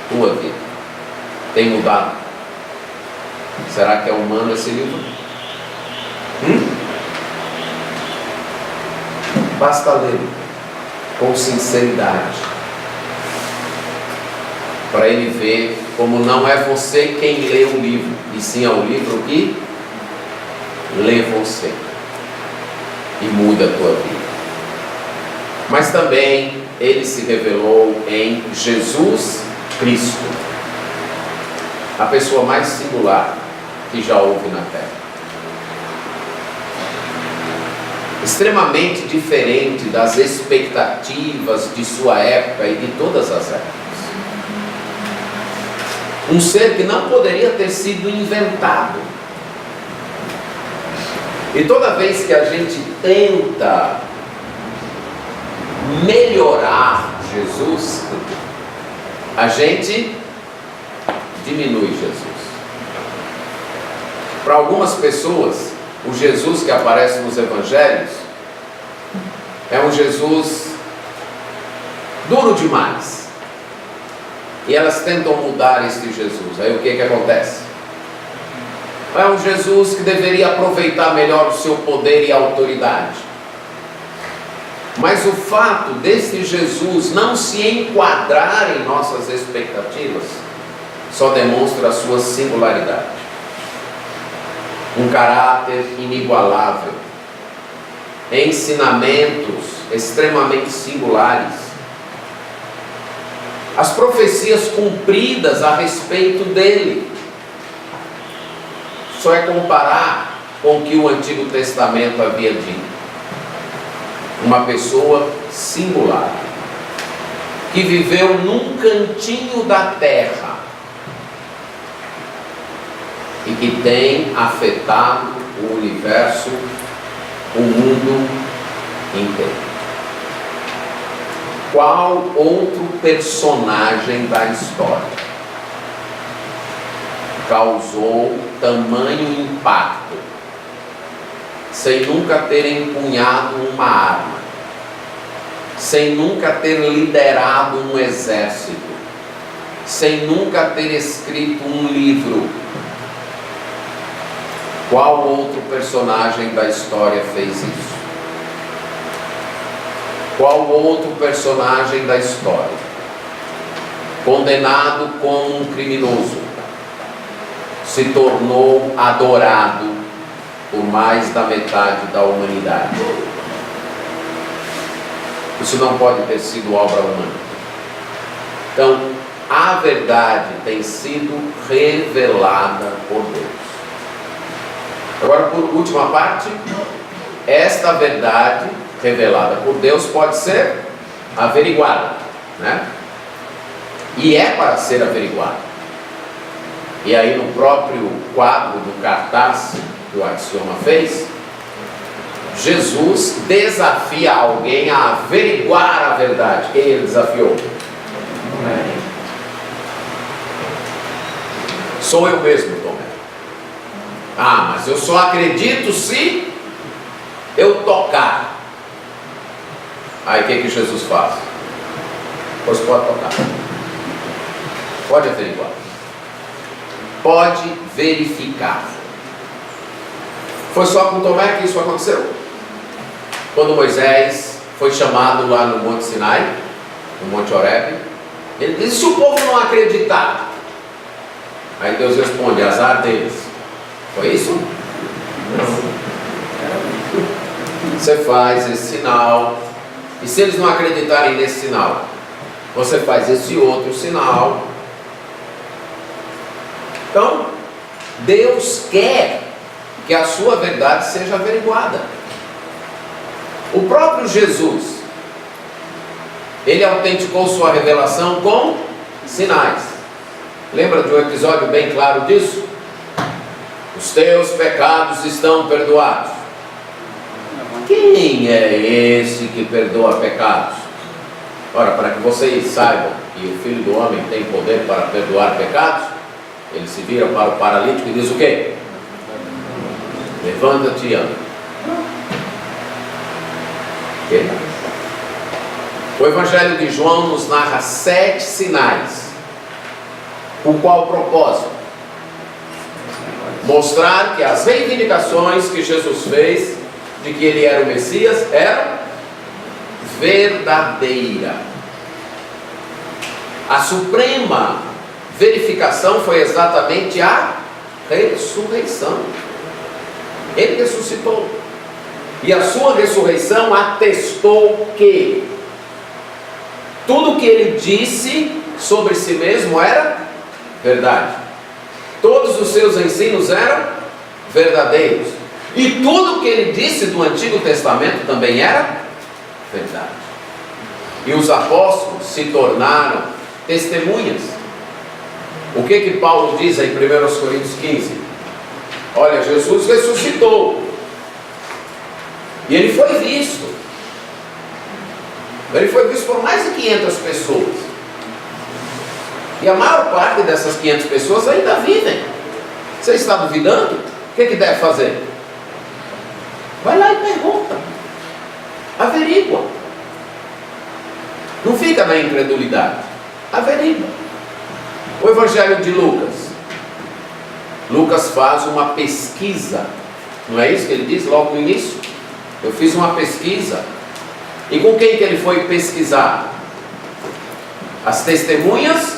tua vida. Tem mudado. Será que é humano esse livro? Basta ler com sinceridade, para ele ver como não é você quem lê o livro, e sim é o livro que lê você e muda a tua vida. Mas também ele se revelou em Jesus Cristo, a pessoa mais singular que já houve na terra. Extremamente diferente das expectativas de sua época e de todas as épocas. Um ser que não poderia ter sido inventado. E toda vez que a gente tenta melhorar Jesus, a gente diminui Jesus. Para algumas pessoas, o Jesus que aparece nos evangelhos é um Jesus duro demais. E elas tentam mudar este Jesus. Aí o que acontece? É um Jesus que deveria aproveitar melhor o seu poder e autoridade. Mas o fato desse Jesus não se enquadrar em nossas expectativas só demonstra a sua singularidade. Um caráter inigualável, ensinamentos extremamente singulares, as profecias cumpridas a respeito dele. Só é comparar com que o Antigo Testamento havia dito. Uma pessoa singular, que viveu num cantinho da terra e que tem afetado o universo, o mundo inteiro. Qual outro personagem da história causou tamanho impacto sem nunca ter empunhado uma arma, sem nunca ter liderado um exército, sem nunca ter escrito um livro? Qual outro personagem da história fez isso? Qual outro personagem da história, condenado como um criminoso, se tornou adorado por mais da metade da humanidade? Isso não pode ter sido obra humana. Então, a verdade tem sido revelada por Deus. Agora, por última parte, esta verdade revelada por Deus pode ser averiguada, né? E é para ser averiguada. E aí no próprio quadro do cartaz que o Axioma fez, Jesus desafia alguém a averiguar a verdade. Quem ele desafiou? Sou eu mesmo, Tomé. Ah, mas eu só acredito se eu tocar. Aí o que Jesus faz? Pois pode tocar. Pode averiguar. Pode verificar. Foi só com Tomé que isso aconteceu? Quando Moisés foi chamado lá no Monte Sinai, no Monte Horebe, ele disse: se o povo não acreditar, aí Deus responde: azar deles. Foi isso? Não. Você faz esse sinal, e se eles não acreditarem nesse sinal, você faz esse outro sinal. Então, Deus quer que a sua verdade seja averiguada. O próprio Jesus, ele autenticou sua revelação com sinais. Lembra de um episódio bem claro disso? Os teus pecados estão perdoados. Quem é esse que perdoa pecados? Ora, para que vocês saibam que o Filho do Homem tem poder para perdoar pecados, ele se vira para o paralítico e diz o quê? Levanta-te e anda. O Evangelho de João nos narra 7 sinais. Com qual propósito? Mostrar que as reivindicações que Jesus fez de que ele era o Messias eram verdadeira. A suprema verificação foi exatamente a ressurreição. Ele ressuscitou. E a sua ressurreição atestou que tudo que ele disse sobre si mesmo era verdade. Todos os seus ensinos eram verdadeiros. E tudo que ele disse do Antigo Testamento também era verdade. E os apóstolos se tornaram testemunhas. O que Paulo diz em 1 Coríntios 15? Olha, Jesus ressuscitou. E ele foi visto. Ele foi visto por mais de 500 pessoas. E a maior parte dessas 500 pessoas ainda vivem. Você está duvidando? O que deve fazer? Vai lá e pergunta. Averigua. Não fica na incredulidade. Averigua. O Evangelho de Lucas. Lucas faz uma pesquisa. Não é isso que ele diz logo no início? Eu fiz uma pesquisa. E com quem que ele foi pesquisar? As testemunhas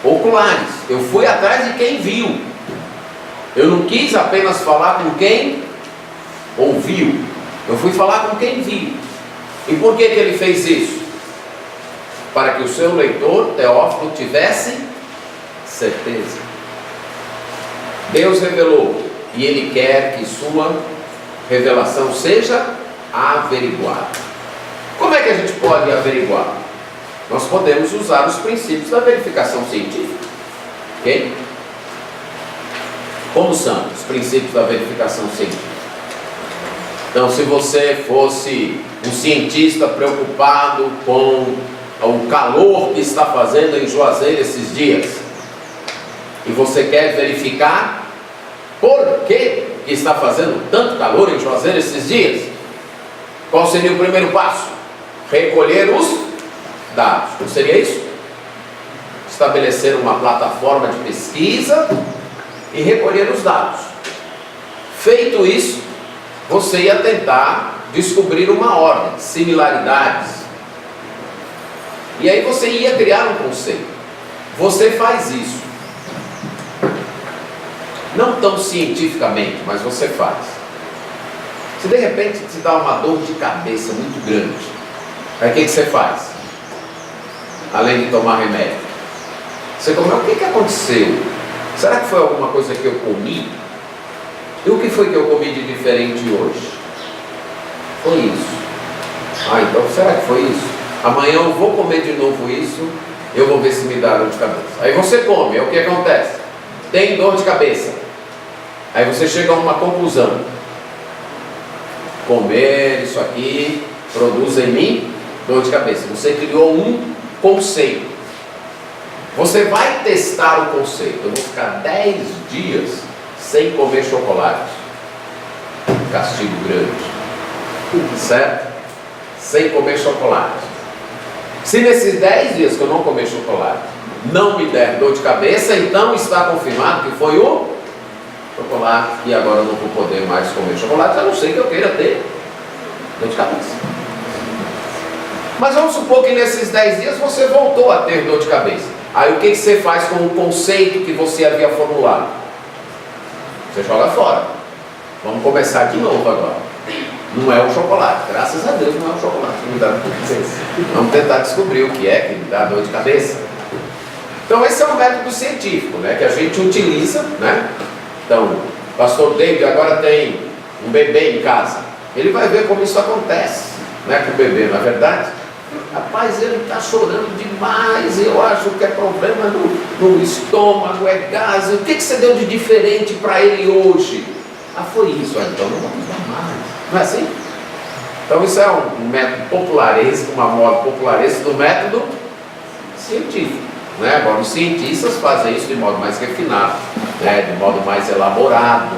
oculares. Eu fui atrás de quem viu. Eu não quis apenas falar com quem ouviu. Eu fui falar com quem viu. E por que ele fez isso? Para que o seu leitor, Teófilo, tivesse certeza. Deus revelou e Ele quer que sua revelação seja averiguada. Como é que a gente pode averiguar? Nós podemos usar os princípios da verificação científica. Ok? Como são os princípios da verificação científica? Então, se você fosse um cientista preocupado com o calor que está fazendo em Juazeiro esses dias, e você quer verificar por que está fazendo tanto calor em Juazeiro esses dias, qual seria o primeiro passo? Recolher os dados. Não seria isso? Estabelecer uma plataforma de pesquisa e recolher os dados. Feito isso, você ia tentar descobrir uma ordem, similaridades. E aí você ia criar um conceito. Você faz isso. Não tão cientificamente, mas você faz. Se de repente te dá uma dor de cabeça muito grande, aí o que você faz? Além de tomar remédio, você comeu, o que aconteceu? Será que foi alguma coisa que eu comi? E o que foi que eu comi de diferente hoje? Foi isso. Ah, então será que foi isso? Amanhã eu vou comer de novo isso, eu vou ver se me dá dor de cabeça. Aí você come, é o que acontece? Tem dor de cabeça. Aí você chega a uma conclusão. Comer isso aqui produz em mim dor de cabeça. Você criou um conceito. Você vai testar o conceito. Eu vou ficar 10 dias sem comer chocolate. Castigo grande. Certo? Sem comer chocolate. Se nesses 10 dias que eu não comer chocolate não me der dor de cabeça, então está confirmado que foi o chocolate e agora eu não vou poder mais comer chocolate, a não ser que eu queira ter dor de cabeça. Mas vamos supor que nesses 10 dias você voltou a ter dor de cabeça. Aí o que você faz com o conceito que você havia formulado? Você joga fora. Vamos começar de novo agora. Não é o chocolate, graças a Deus não é o chocolate que me dá dor de cabeça. Vamos tentar descobrir o que é que me dá dor de cabeça. Então esse é um método científico, né, que a gente utiliza, né? Então, o pastor David agora tem um bebê em casa. Ele vai ver como isso acontece, né, com o bebê, não é verdade? Rapaz, ele está chorando demais, eu acho que é problema no estômago, é gás. O que você deu de diferente para ele hoje? Ah, foi isso. Então não vamos dar mais. Não é assim? Então isso é um método popularesco, uma moda popularesca do método científico, né? Agora os cientistas fazem isso de modo mais refinado, né? De modo mais elaborado.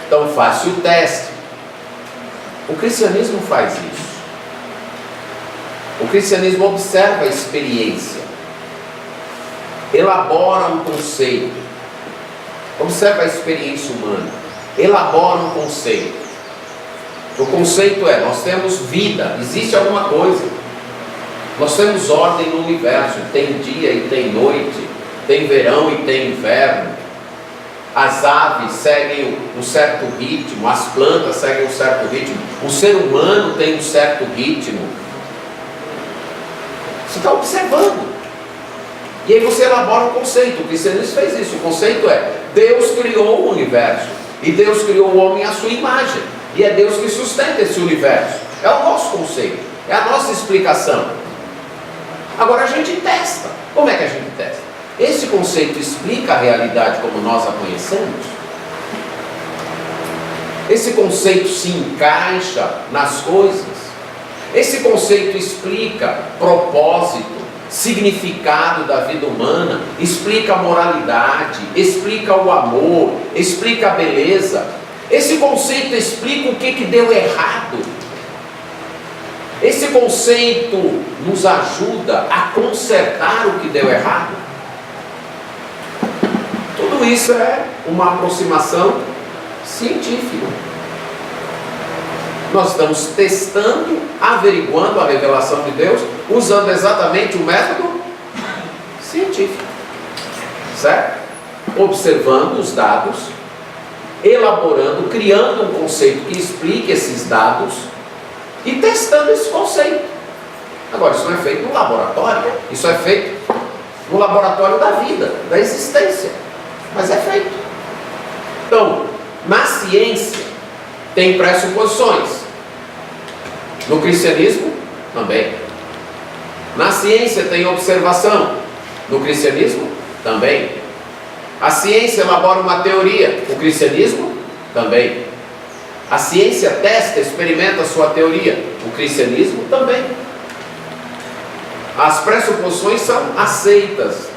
Então faz-se o teste. O cristianismo faz isso. O cristianismo observa a experiência, elabora um conceito, observa a experiência humana, elabora um conceito. O conceito é, nós temos vida, existe alguma coisa, nós temos ordem no universo, tem dia e tem noite, tem verão e tem inverno, as aves seguem um certo ritmo, as plantas seguem um certo ritmo, o ser humano tem um certo ritmo. Você está observando. E aí você elabora um conceito. O cristianismo fez isso. O conceito é: Deus criou o universo. E Deus criou o homem à sua imagem. E é Deus que sustenta esse universo. É o nosso conceito. É a nossa explicação. Agora a gente testa. Como é que a gente testa? Esse conceito explica a realidade como nós a conhecemos? Esse conceito se encaixa nas coisas? Esse conceito explica propósito, significado da vida humana, explica a moralidade, explica o amor, explica a beleza. Esse conceito explica o que deu errado. Esse conceito nos ajuda a consertar o que deu errado. Tudo isso é uma aproximação científica. Nós estamos testando, averiguando a revelação de Deus, usando exatamente o método científico, certo? Observando os dados, elaborando, criando um conceito que explique esses dados e testando esse conceito. Agora, isso não é feito no laboratório, isso é feito no laboratório da vida, da existência, mas é feito. Então, ciência tem pressuposições. No cristianismo, também. Na ciência tem observação. No cristianismo, também. A ciência elabora uma teoria. O cristianismo, também. A ciência testa, experimenta a sua teoria. O cristianismo, também. As pressuposições são aceitas.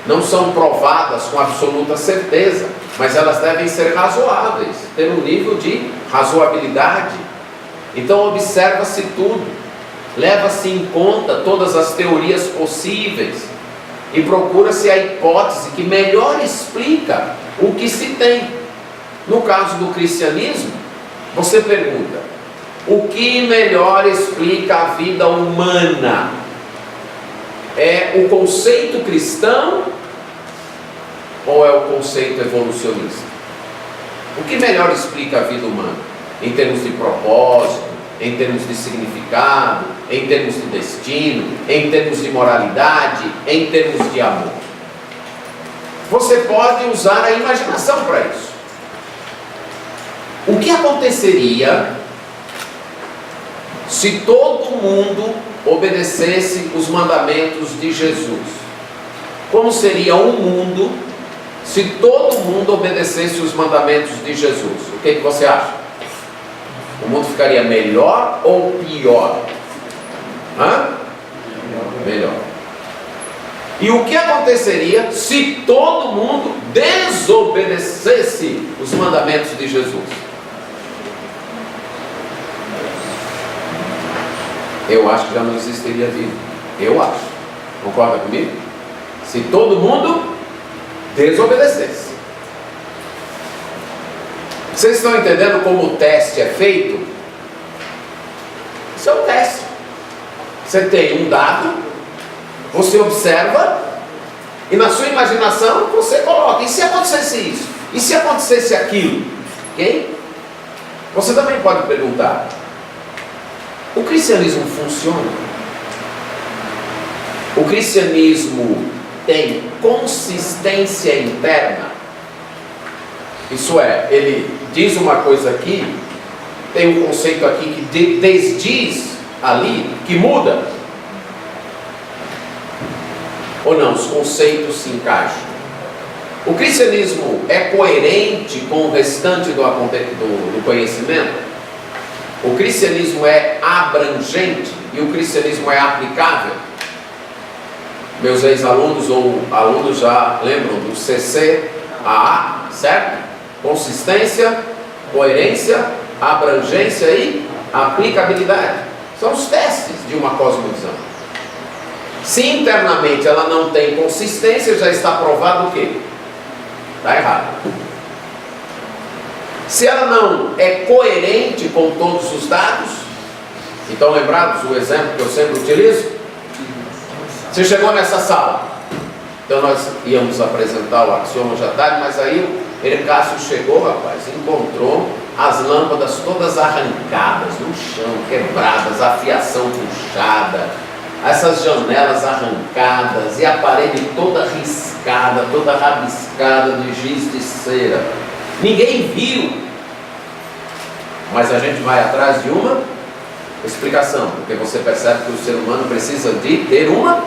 Não são provadas com absoluta certeza, mas elas devem ser razoáveis, ter um nível de razoabilidade. Então observa-se tudo, leva-se em conta todas as teorias possíveis e procura-se a hipótese que melhor explica o que se tem. No caso do cristianismo, você pergunta: o que melhor explica a vida humana? É o conceito cristão ou é o conceito evolucionista? O que melhor explica a vida humana? Em termos de propósito, em termos de significado, em termos de destino, em termos de moralidade, em termos de amor. Você pode usar a imaginação para isso. O que aconteceria se todo mundo obedecesse os mandamentos de Jesus? Como seria o mundo se todo mundo obedecesse os mandamentos de Jesus? O que você acha? O mundo ficaria melhor ou pior? Melhor. E o que aconteceria se todo mundo desobedecesse os mandamentos de Jesus? Eu acho que já não existiria vida. Eu acho. Concorda comigo? Se todo mundo desobedecesse. Vocês estão entendendo como o teste é feito? Isso é um teste. Você tem um dado, você observa, e na sua imaginação você coloca: e se acontecesse isso? E se acontecesse aquilo? Ok? Você também pode perguntar: o cristianismo funciona? O cristianismo tem consistência interna? Isso é, ele diz uma coisa aqui, tem um conceito aqui que desdiz ali, que muda. Ou não, os conceitos se encaixam. O cristianismo é coerente com o restante do conhecimento? O cristianismo é abrangente e o cristianismo é aplicável? Meus ex-alunos ou alunos já lembram do CCAA, certo? Consistência, coerência, abrangência e aplicabilidade. São os testes de uma cosmovisão. Se internamente ela não tem consistência, já está provado o quê? Está errado. Se ela não é coerente com todos os dados, então lembrados o exemplo que eu sempre utilizo? Você chegou nessa sala, então nós íamos apresentar o axioma já tarde, mas aí o Hercácio chegou, rapaz, encontrou as lâmpadas todas arrancadas no chão, quebradas, a fiação puxada, essas janelas arrancadas e a parede toda riscada, toda rabiscada de giz de cera. Ninguém viu, mas a gente vai atrás de uma explicação, porque você percebe que o ser humano precisa de ter uma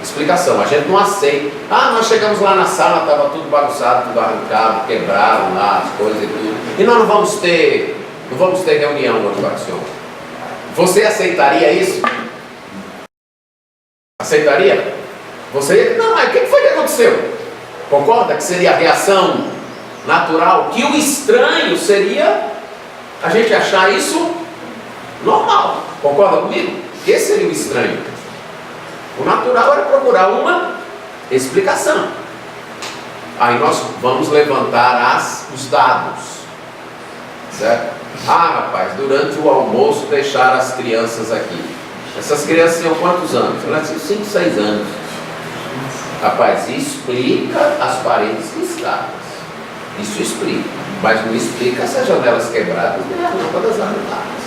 explicação. A gente não aceita. Nós chegamos lá na sala, estava tudo bagunçado, tudo arrancado, quebraram lá as coisas e tudo, e nós não vamos ter reunião no axioma. Você aceitaria isso? Aceitaria? Você, não, mas o que foi que aconteceu? Concorda que seria a reação natural? Que o estranho seria a gente achar isso normal. Concorda comigo? Que esse seria o estranho. O natural era procurar uma explicação. Aí nós vamos levantar os dados. Certo? Rapaz, durante o almoço deixaram as crianças aqui. Essas crianças tinham quantos anos? Elas tinham 5, 6 anos. Rapaz, explica as paredes riscadas. Isso explica. Mas não explica essas janelas quebradas nem as lâmpadas arrancadas.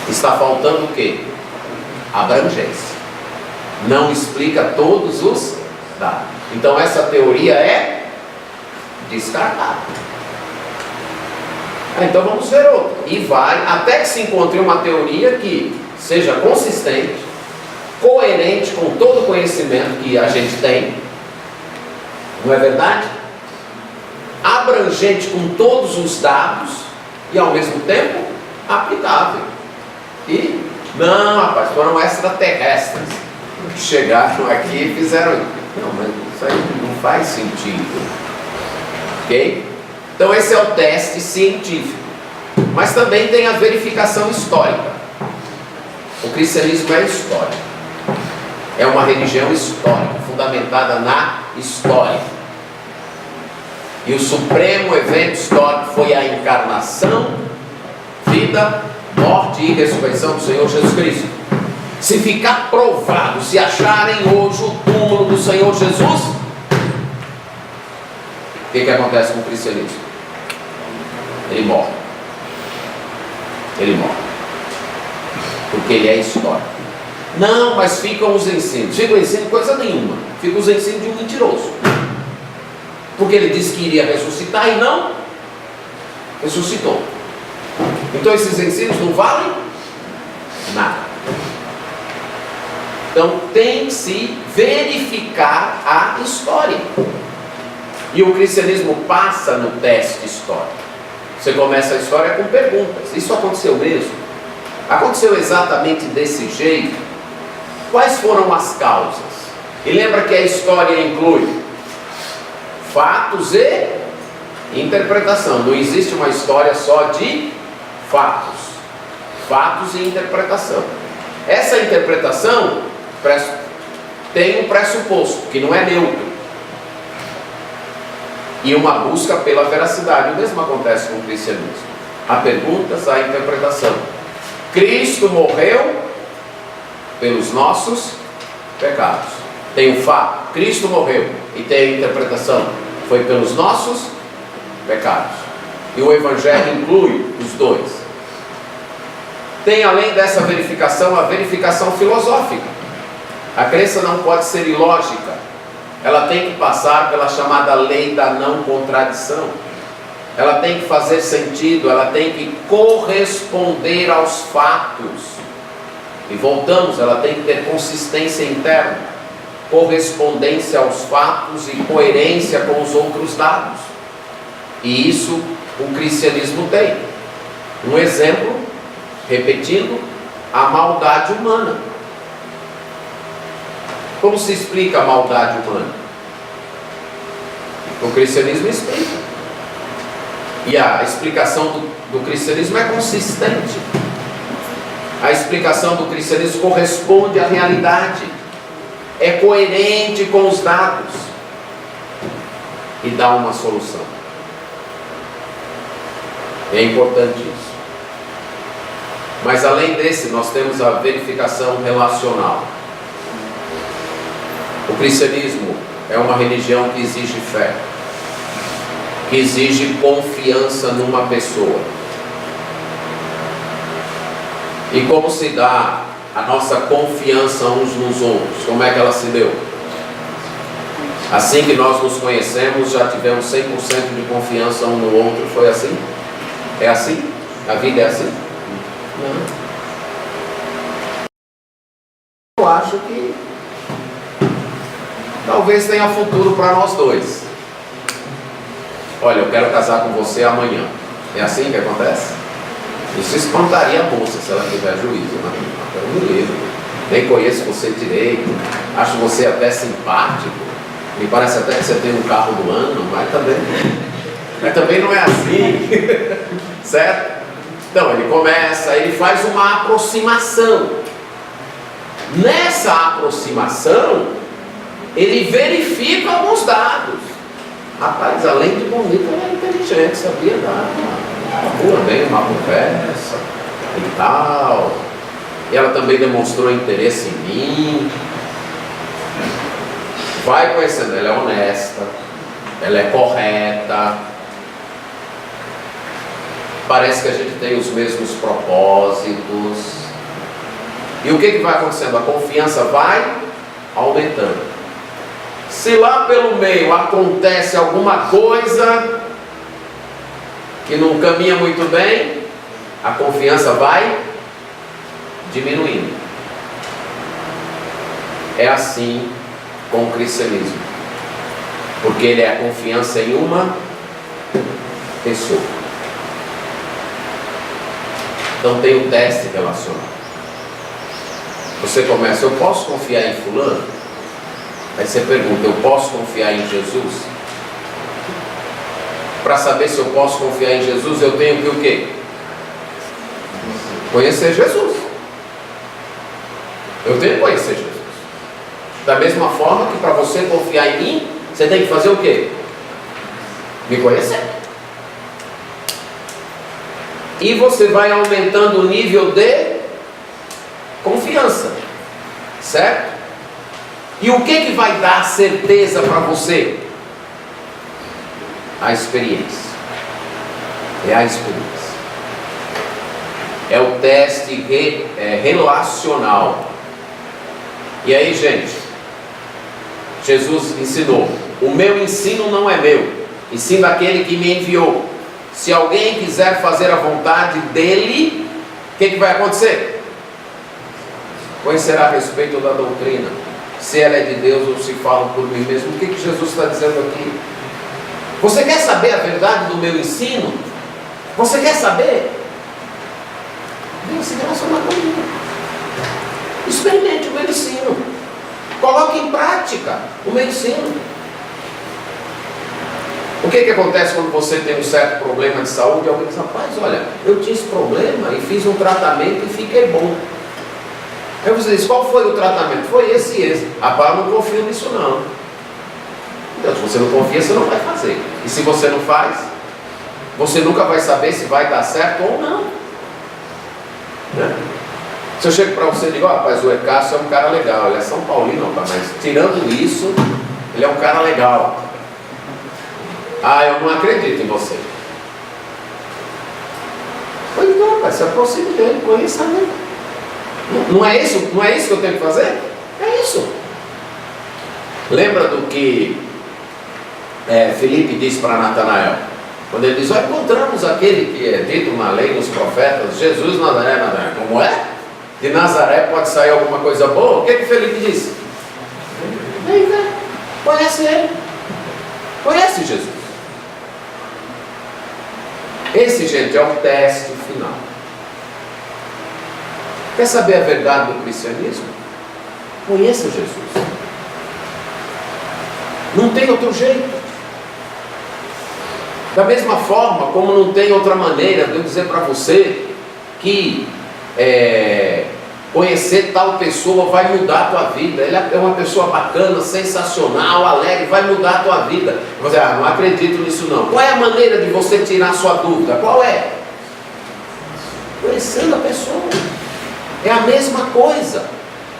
Está faltando o quê? Abrangência. Não explica todos os dados. Então essa teoria é descartada. Então vamos ver outra. E vai até que se encontre uma teoria que seja consistente, coerente com todo o conhecimento que a gente tem, não é verdade? Abrangente com todos os dados e ao mesmo tempo aplicável. E não, rapaz, foram extraterrestres que chegaram aqui e fizeram isso. Não, mas isso aí não faz sentido. Ok? Então esse é o teste científico. Mas também tem a verificação histórica. O cristianismo é histórico. É uma religião histórica, fundamentada na história. E o supremo evento histórico foi a encarnação, vida, morte e ressurreição do Senhor Jesus Cristo. Se ficar provado, se acharem hoje o túmulo do Senhor Jesus, o que acontece com o cristianismo? Ele morre. Ele morre. Porque ele é histórico. Não, mas ficam os ensinos. Fica o ensino coisa nenhuma. Fica os ensinos de um mentiroso. Porque ele disse que iria ressuscitar e não ressuscitou. Então esses ensinos não valem nada. Então tem que se verificar a história. E o cristianismo passa no teste histórico. Você começa a história com perguntas. Isso aconteceu mesmo? Aconteceu exatamente desse jeito? Quais foram as causas? E lembra que a história inclui fatos e interpretação. Não existe uma história só de fatos. Fatos e interpretação. Essa interpretação tem um pressuposto, que não é neutro. E uma busca pela veracidade. O mesmo acontece com o cristianismo. Há perguntas, há interpretação. Cristo morreu pelos nossos pecados. Tem o fato, Cristo morreu. E tem a interpretação, foi pelos nossos pecados. E o Evangelho inclui os dois. Tem, além dessa verificação, a verificação filosófica. A crença não pode ser ilógica. Ela tem que passar pela chamada lei da não contradição. Ela tem que fazer sentido, ela tem que corresponder aos fatos. E voltamos, ela tem que ter consistência interna, correspondência aos fatos e coerência com os outros dados. E isso o cristianismo tem. Um exemplo, repetindo, a maldade humana. Como se explica a maldade humana? O cristianismo explica. E a explicação do cristianismo é consistente. A explicação do cristianismo corresponde à realidade. É coerente com os dados. E dá uma solução. É importante isso. Mas além desse, nós temos a verificação relacional. O cristianismo é uma religião que exige fé, que exige confiança numa pessoa. E como se dá a nossa confiança uns nos outros? Como é que ela se deu? Assim que nós nos conhecemos, já tivemos 100% de confiança um no outro, foi assim? É assim? A vida é assim? Não. Eu acho que talvez tenha futuro para nós dois. Olha, eu quero casar com você amanhã. É assim que acontece? Isso espantaria a moça se ela tiver juízo. Eu me livro. Nem conheço você direito. Acho você até simpático. Me parece até que você tem um carro do ano, mas também não é assim. Certo? Então ele começa, ele faz uma aproximação. Nessa aproximação, ele verifica alguns dados. Rapaz, além de bonito, ela é inteligente, sabia dar boa, bem, uma conversa e tal. E ela também demonstrou interesse em mim. Vai conhecendo, ela é honesta, ela é correta. Parece que a gente tem os mesmos propósitos. E o que vai acontecendo? A confiança vai aumentando. Se lá pelo meio acontece alguma coisa, que não caminha muito bem, a confiança vai diminuindo. É assim com o cristianismo, porque ele é a confiança em uma pessoa. Então tem o teste relacional. Você começa, eu posso confiar em fulano? Aí você pergunta, eu posso confiar em Jesus? Para saber se eu posso confiar em Jesus, eu tenho que o quê? Conhecer Jesus. Eu tenho que conhecer Jesus. Da mesma forma que para você confiar em mim, você tem que fazer o quê? Me conhecer. E você vai aumentando o nível de confiança, certo? E o que vai dar certeza para você? A experiência. É a experiência. É o teste relacional. E aí, gente, Jesus ensinou: o meu ensino não é meu, e sim daquele que me enviou. Se alguém quiser fazer a vontade dele, o que vai acontecer? Conhecerá a respeito da doutrina, se ela é de Deus ou se falo por mim mesmo. O que Jesus está dizendo aqui? Você quer saber a verdade do meu ensino? Você quer saber? Venha se relacionar comigo. Experimente o meu ensino. Coloque em prática o meu ensino. O que acontece quando você tem um certo problema de saúde? Alguém diz, rapaz, olha, eu tinha esse problema e fiz um tratamento e fiquei bom. Aí você diz, qual foi o tratamento? Foi esse e esse. Rapaz, eu não confio nisso não. Então, se você não confia, você não vai fazer. E se você não faz, você nunca vai saber se vai dar certo ou não. Né? Se eu chego para você e digo, rapaz, o Ecácio é um cara legal, ele é São Paulino, mas tirando isso, ele é um cara legal. Ah, eu não acredito em você. Pois não, rapaz, se aproxime dele, conheça ele. Não é isso que eu tenho que fazer? É isso. Lembra do que Filipe disse para Natanael? Quando ele diz, encontramos aquele que é dito na lei, nos profetas, Jesus Nazaré. Como é? De Nazaré pode sair alguma coisa boa? O que Felipe disse? Vem, conhece ele. Conhece Jesus. Esse, gente, é o teste final. Quer saber a verdade do cristianismo? Conheça Jesus. Não tem outro jeito. Da mesma forma como não tem outra maneira de eu dizer para você que conhecer tal pessoa vai mudar a tua vida. Ele é uma pessoa bacana, sensacional, alegre, vai mudar a tua vida. Você não acredito nisso não. Qual é a maneira de você tirar a sua dúvida? Qual é? Conhecendo a pessoa. É a mesma coisa.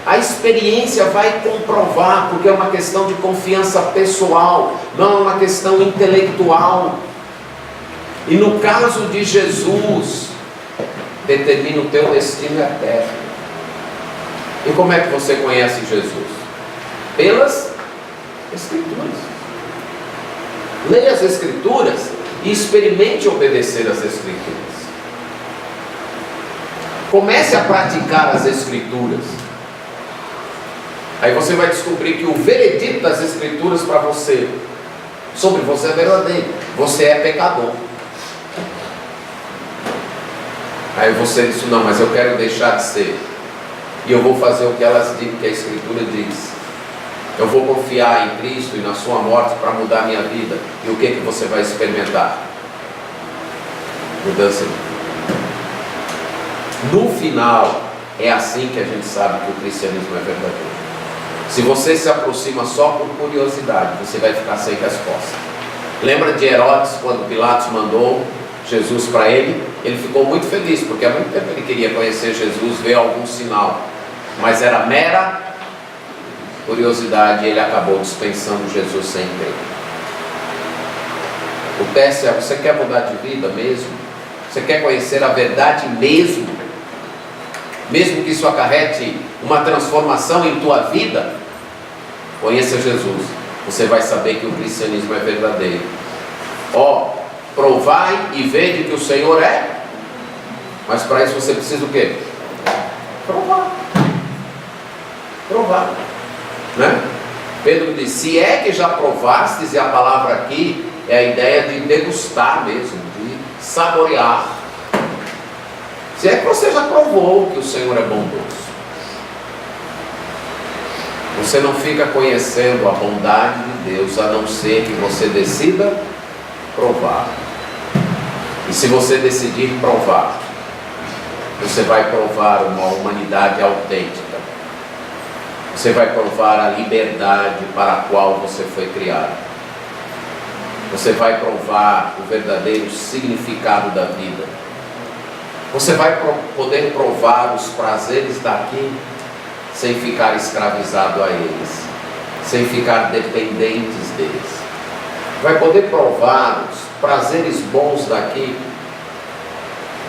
A experiência vai comprovar, porque é uma questão de confiança pessoal, não é uma questão intelectual. E no caso de Jesus, determina o teu destino eterno. E como é que você conhece Jesus? Pelas Escrituras. Leia as Escrituras e experimente obedecer às Escrituras. Comece a praticar as Escrituras. Aí você vai descobrir que o veredito das Escrituras para você, sobre você é verdadeiro. Você é pecador. Aí você diz, não, mas eu quero deixar de ser. E eu vou fazer o que elas dizem, que a Escritura diz. Eu vou confiar em Cristo e na sua morte para mudar a minha vida. E o que você vai experimentar? Mudança. No final, é assim que a gente sabe que o cristianismo é verdadeiro. Se você se aproxima só por curiosidade, você vai ficar sem resposta. Lembra de Herodes, quando Pilatos mandou Jesus para ele? Ele ficou muito feliz, porque há muito tempo ele queria conhecer Jesus, ver algum sinal. Mas era mera curiosidade e ele acabou dispensando Jesus sem ter. O teste é, você quer mudar de vida mesmo? Você quer conhecer a verdade mesmo? Mesmo que isso acarrete uma transformação em tua vida? Conheça Jesus. Você vai saber que o cristianismo é verdadeiro. Provai e vede que o Senhor é. Mas para isso você precisa o quê? Provar. Provar. Né? Pedro diz, se é que já provastes, e a palavra aqui é a ideia de degustar mesmo, de saborear. Se é que você já provou que o Senhor é bondoso. Você não fica conhecendo a bondade de Deus, a não ser que você decida provar. E se você decidir provar, você vai provar uma humanidade autêntica. Você vai provar a liberdade para a qual você foi criado. Você vai provar o verdadeiro significado da vida. Você vai poder provar os prazeres daqui sem ficar escravizado a eles, sem ficar dependentes deles. Vai poder provar os prazeres bons daqui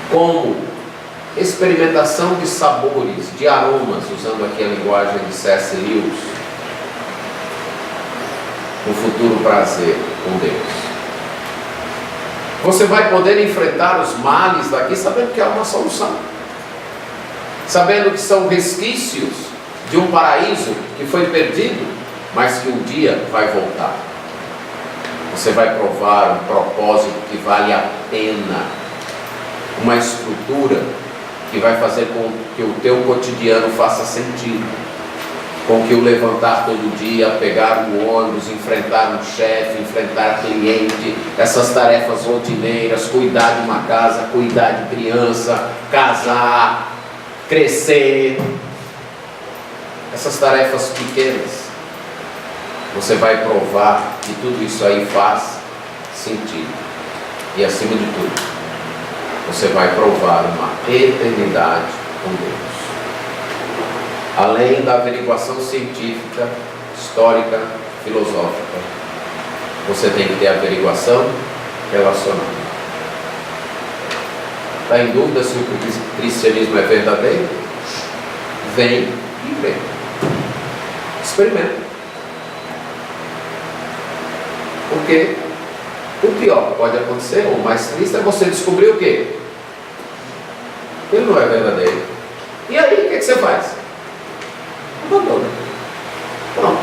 como experimentação de sabores, de aromas, usando aqui a linguagem de C.S. Lewis, um futuro prazer com Deus. Você vai poder enfrentar os males daqui sabendo que há uma solução, sabendo que são resquícios de um paraíso que foi perdido, mas que um dia vai voltar. Você vai provar um propósito que vale a pena, uma estrutura que vai fazer com que o teu cotidiano faça sentido, com que o levantar todo dia, pegar o ônibus, enfrentar um chefe, enfrentar cliente, essas tarefas rotineiras, cuidar de uma casa, cuidar de criança, casar, crescer, essas tarefas pequenas, você vai provar que tudo isso aí faz sentido. E acima de tudo, você vai provar uma eternidade com Deus. Além da averiguação científica, histórica, filosófica, você tem que ter averiguação relacional. Está em dúvida se o cristianismo é verdadeiro? Vem e vê. Experimenta. Porque o pior que pode acontecer, ou o mais triste, é você descobrir o quê? Ele não é verdadeiro. E aí, o que você faz? Abandona. Pronto.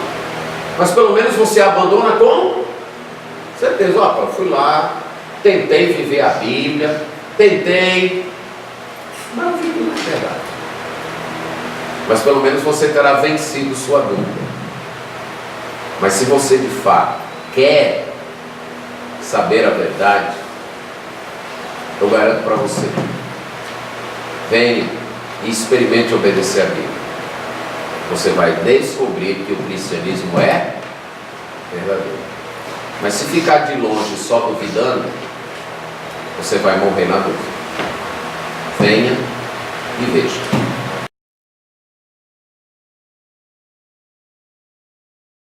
Mas pelo menos você abandona com certeza. Ó, eu fui lá, tentei viver a Bíblia, tentei, mas não vivi na verdade. Mas pelo menos você terá vencido sua dúvida. Mas se você de fato quer saber a verdade, eu garanto para você, venha e experimente obedecer a Bíblia. Você vai descobrir que o cristianismo é verdadeiro. Mas se ficar de longe só duvidando, você vai morrer na dúvida. Venha e veja.